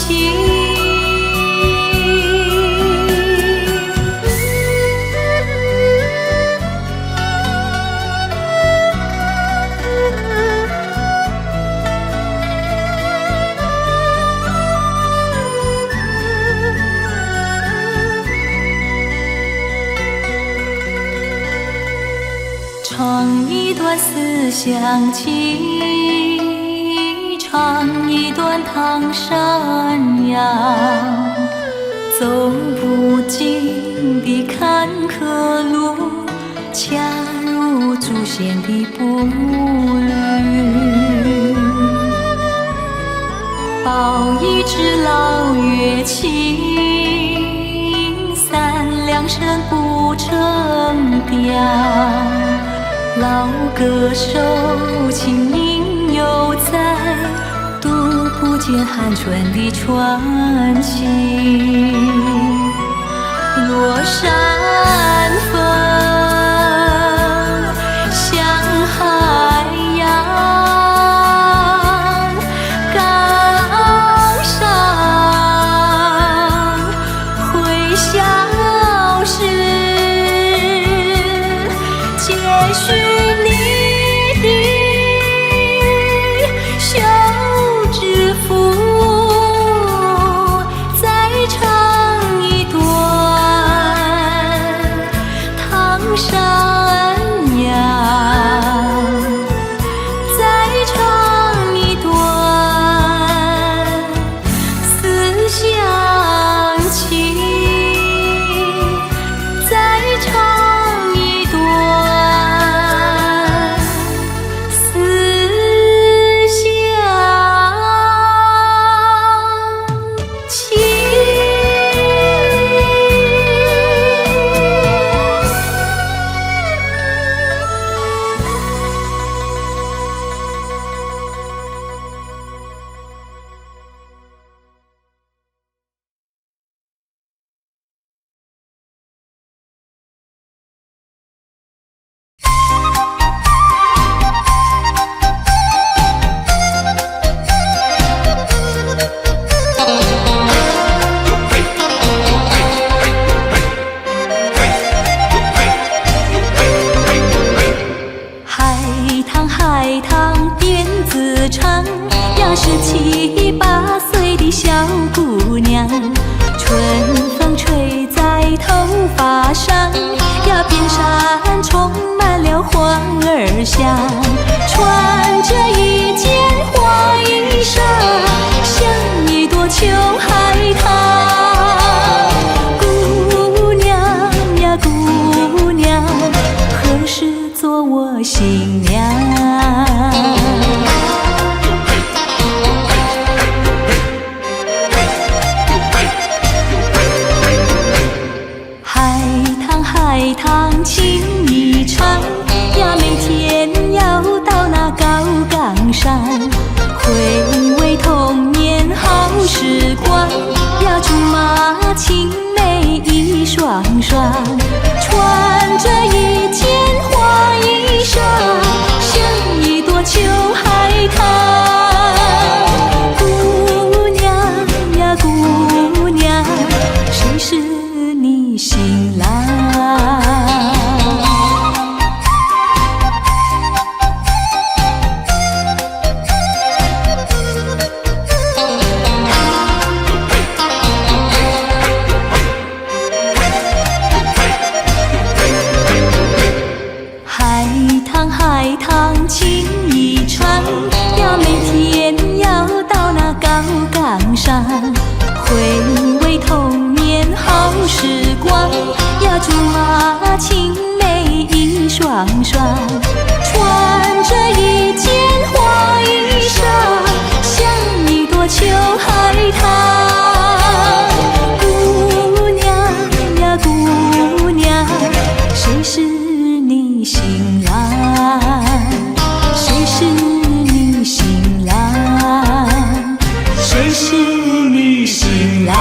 唱一段思乡情，唱一段唐山谣，走不尽的坎坷路，恰如祖先的步履。抱一支老乐器，三两声不成调，老歌手情音犹在，读不见寒春的传奇。落山风向海洋，时光，呀，竹马青梅一双双，穿着一件花衣裳，像一朵秋海棠。姑娘呀姑娘，谁是你新郎？海棠情意长，呀，每天要到那高岗上，回味童年好时光，呀，竹马青梅一双双，穿着一件花衣裳，像一朵秋海棠。姑娘呀姑娘，谁是你新郎？谁是你新郎？谁是你新郎？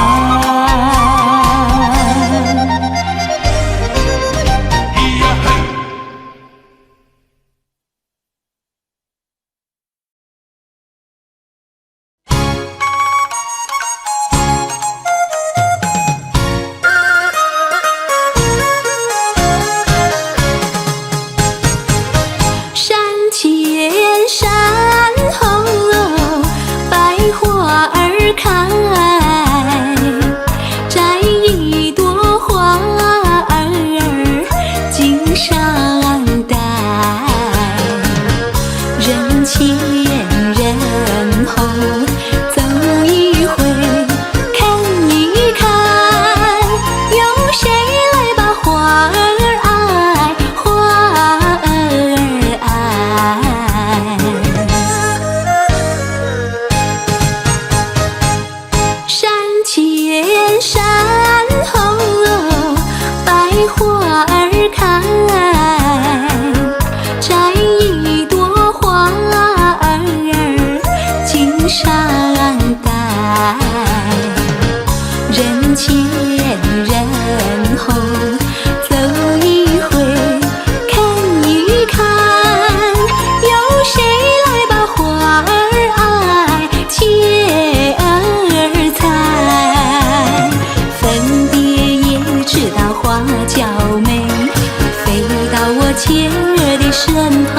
前儿的身旁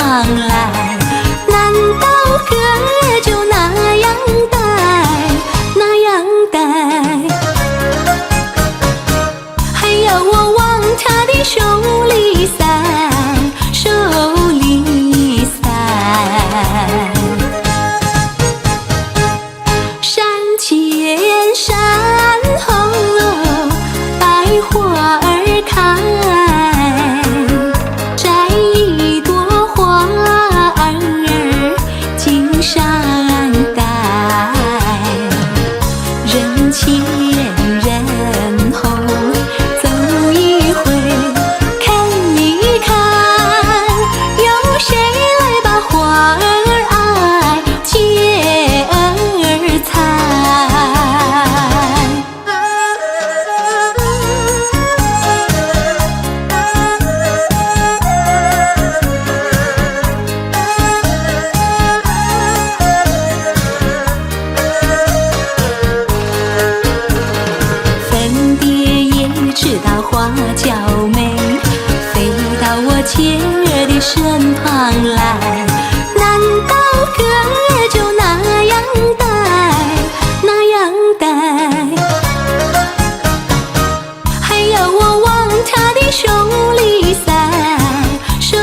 来，难道歌儿就那样呆，那样呆？还要我往他的手里塞，手里塞。山前山后百花儿开，前儿的身旁来，难道歌儿就那样呆，那样呆？还要我往他的手里塞，手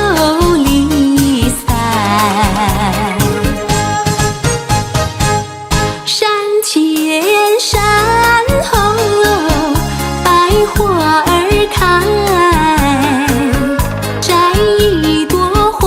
里塞。山前山后百花儿开，摘一朵花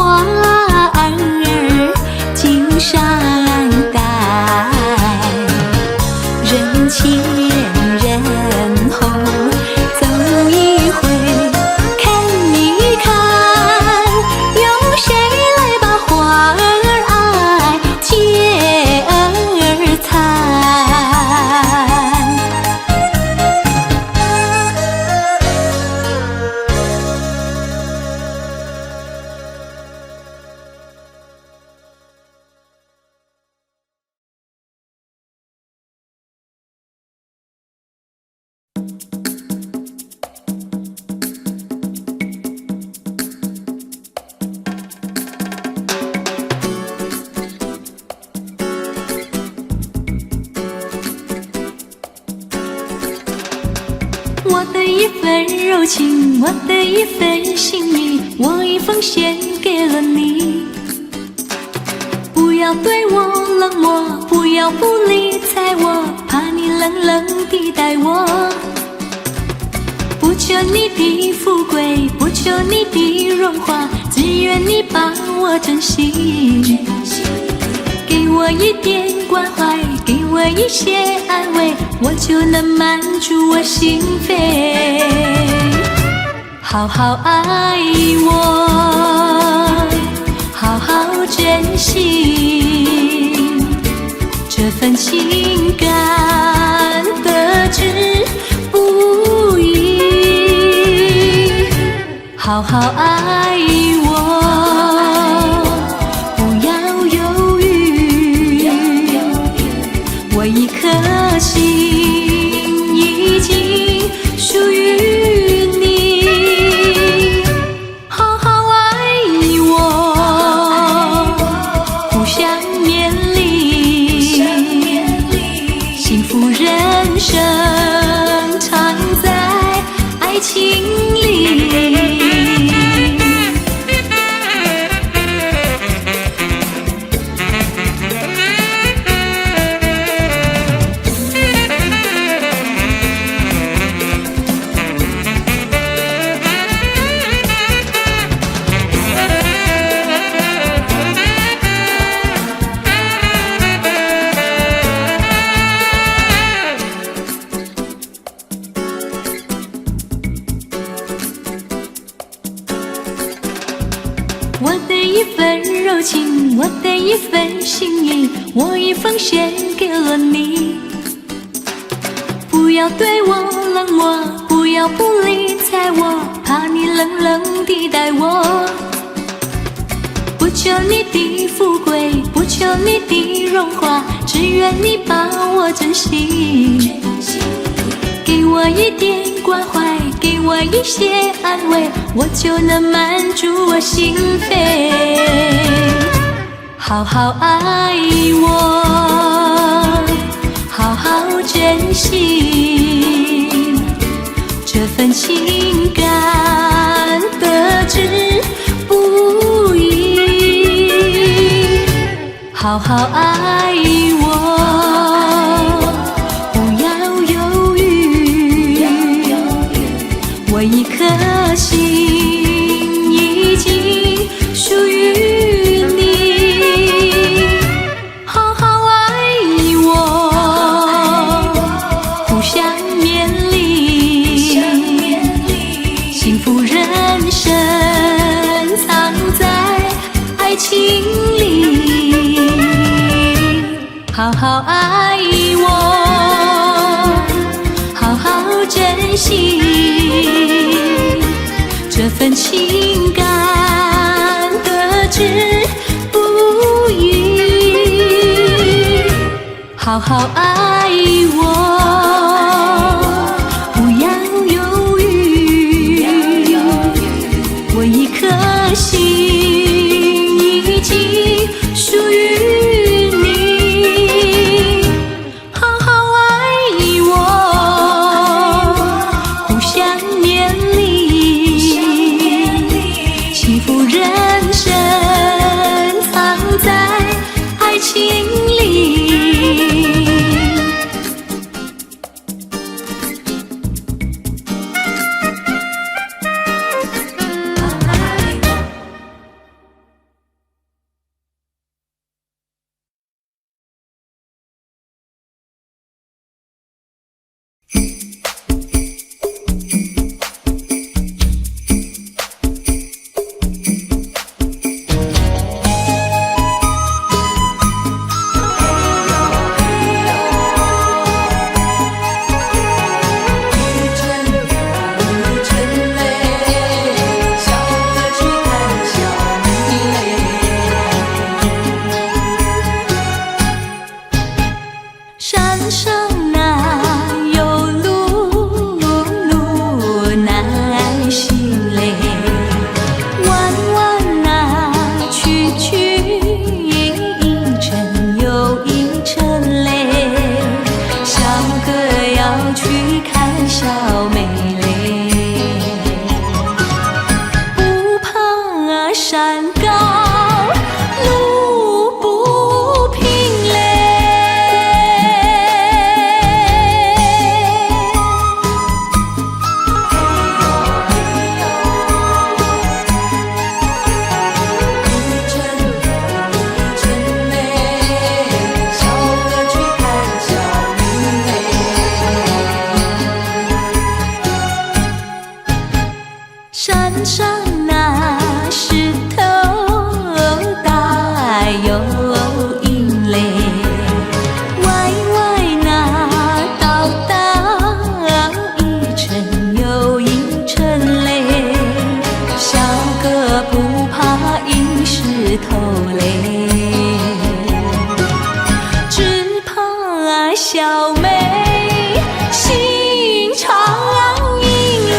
我的一份柔情，我的一份心意，我已奉献给了你。不要对我冷漠，不要不理睬我，怕你冷冷地待我。不求你的富贵，不求你的荣华，只愿你把我珍惜。给我一点关怀，给我一些安慰，我就能满足我心扉。好好爱我，好好珍惜这份情感，得之不易。好好爱我，不要犹豫，我一颗心已经属于你。好好爱我，互相勉励，幸福人生常在爱情里。我的一份柔情，我的一份心意，我已奉献给了你。不要对我冷漠，不要不理睬我，怕你冷冷地待我。不求你的富贵，不求你的荣华，只愿你把我珍惜。给我一点关怀，给我一些安慰，我就能满足我心扉。好好爱我，好好珍惜这份情感，得之不易。好好爱我，我一颗心已经属于你。好好爱我，互相勉励，幸福人生藏在爱情里。好好爱我，好好珍惜这份情感，得之不易。好好爱我，不要犹豫，我一颗心已经属于你。好好爱我，互相勉励，幸福人生藏在爱情里。山上哪有路，路难行嘞？弯弯哪曲曲，一程又一程嘞。小哥要去看小妹。小妹，心常萦嘞。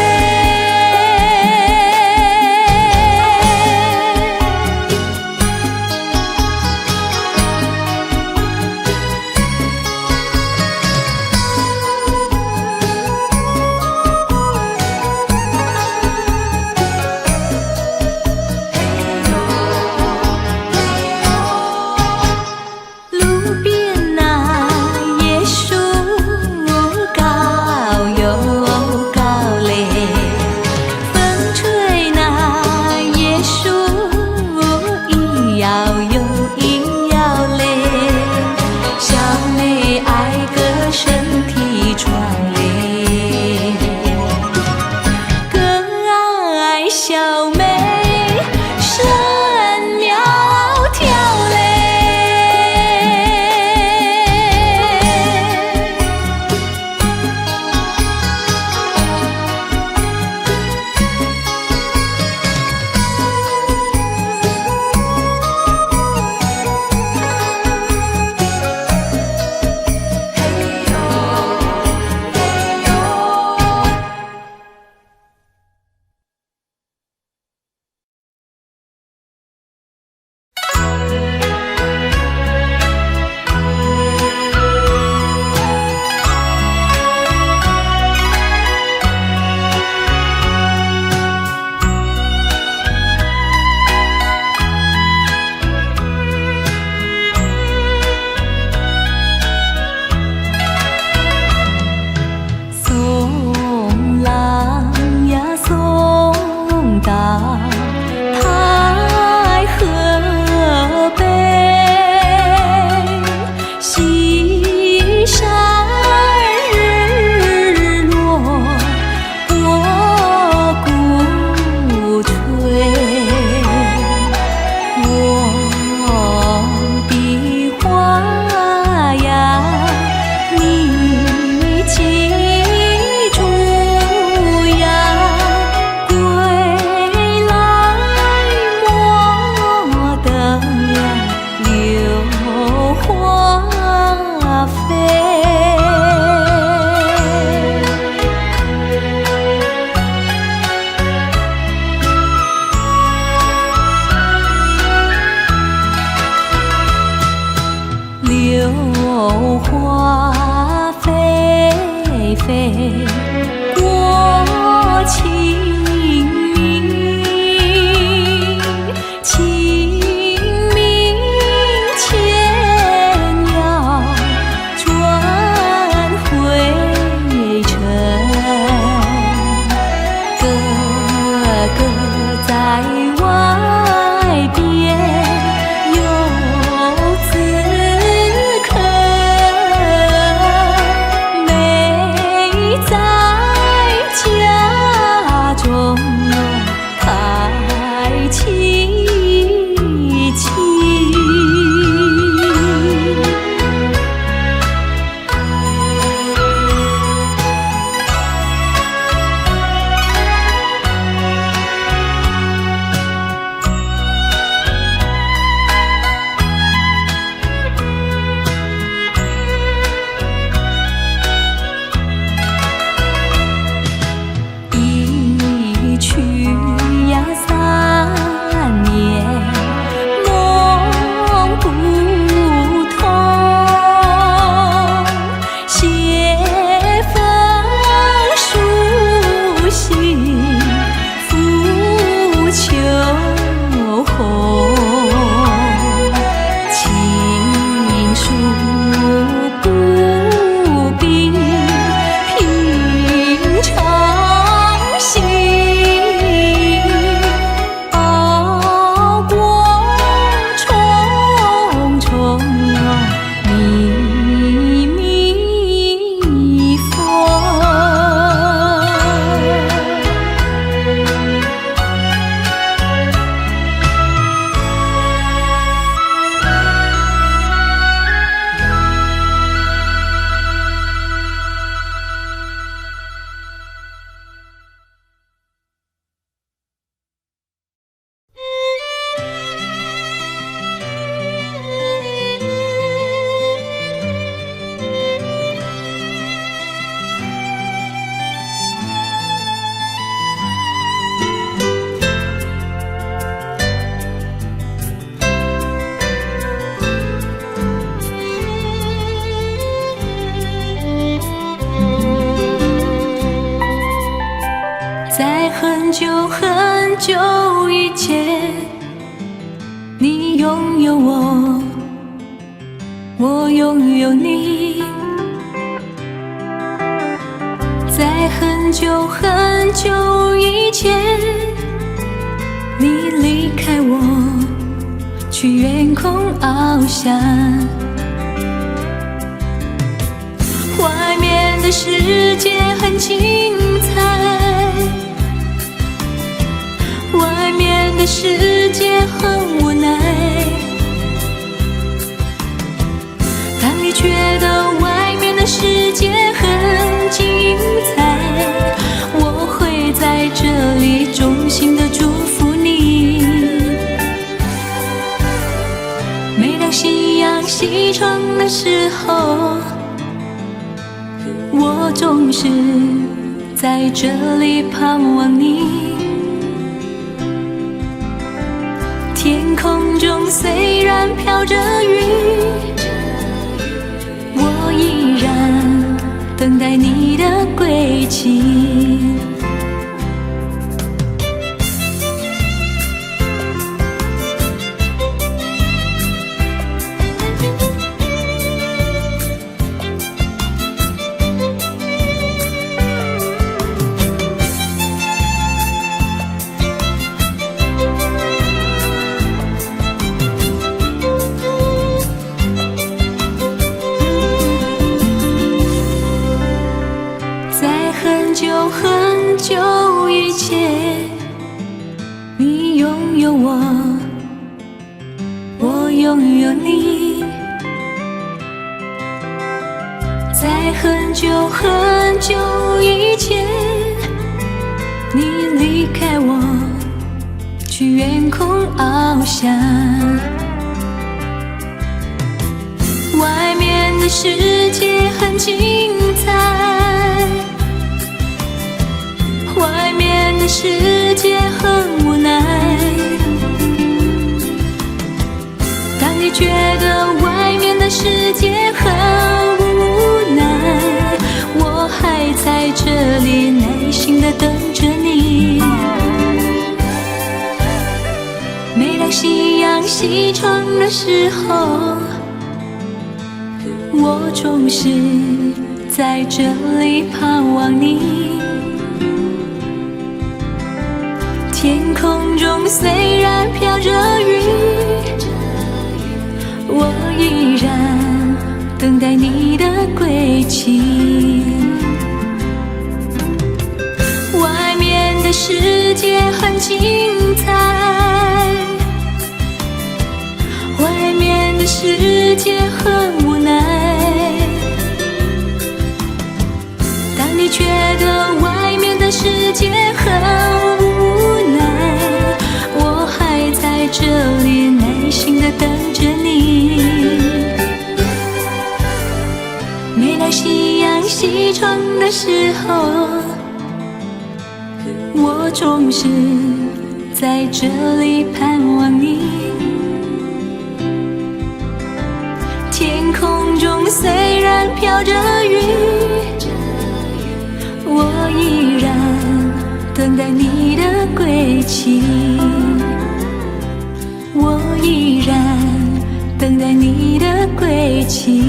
路边那椰树久很久以前，你拥有我，我拥有你。在很久很久以前，你离开我，去远空翱翔。外面的世界很精彩，外面的世界很无奈。当你觉得外面的世界很精彩，我会在这里衷心的祝福你。每当夕阳西沉的时候，我总是在这里盼望你。天空中虽然飘着雨，我依然等待你的归期。很久以前，你拥有我，我拥有你。在很久很久以前，你离开我，去远空翱翔。外面的世界很精彩，外面的世界很无奈。当你觉得外面的世界很无奈，我还在这里耐心地等着你。每当夕阳西沉的时候，我总是在这里盼望你。天空中虽然飘着雨，我依然等待你的归期。外面的世界很精彩，外面的世界很无奈。当你觉得外面的世界很无奈，我还在这里耐心地等着你。每当夕阳西沉的时候，我总是在这里盼望你。天空中虽然飘着雨，我依然等待你的归期。我依然等待你的归期。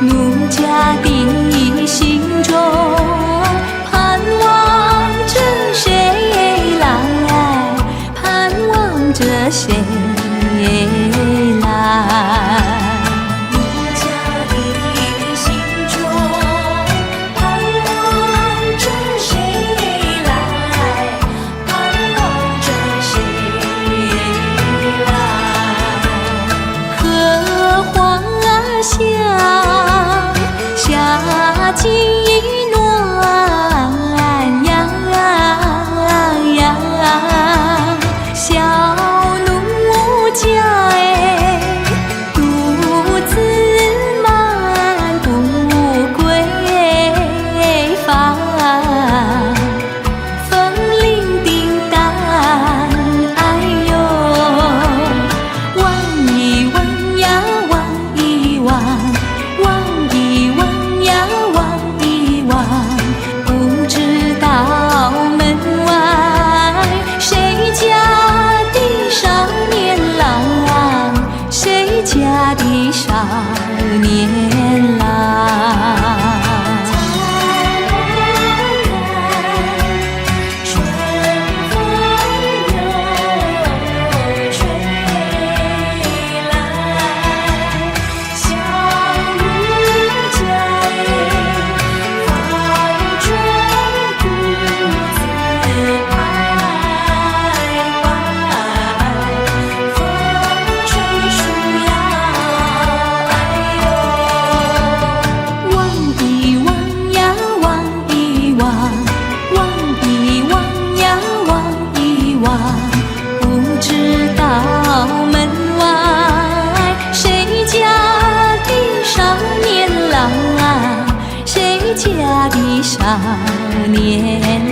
奴家的心中盼望着谁来，盼望着谁来。夏季暖阳，小奴家独自漫步归房，风铃叮当，哎呦，望一望呀，望一望。不知道门外谁家的少年郎，谁家的少年郎。不知道门外谁家的少年郎，谁家的少年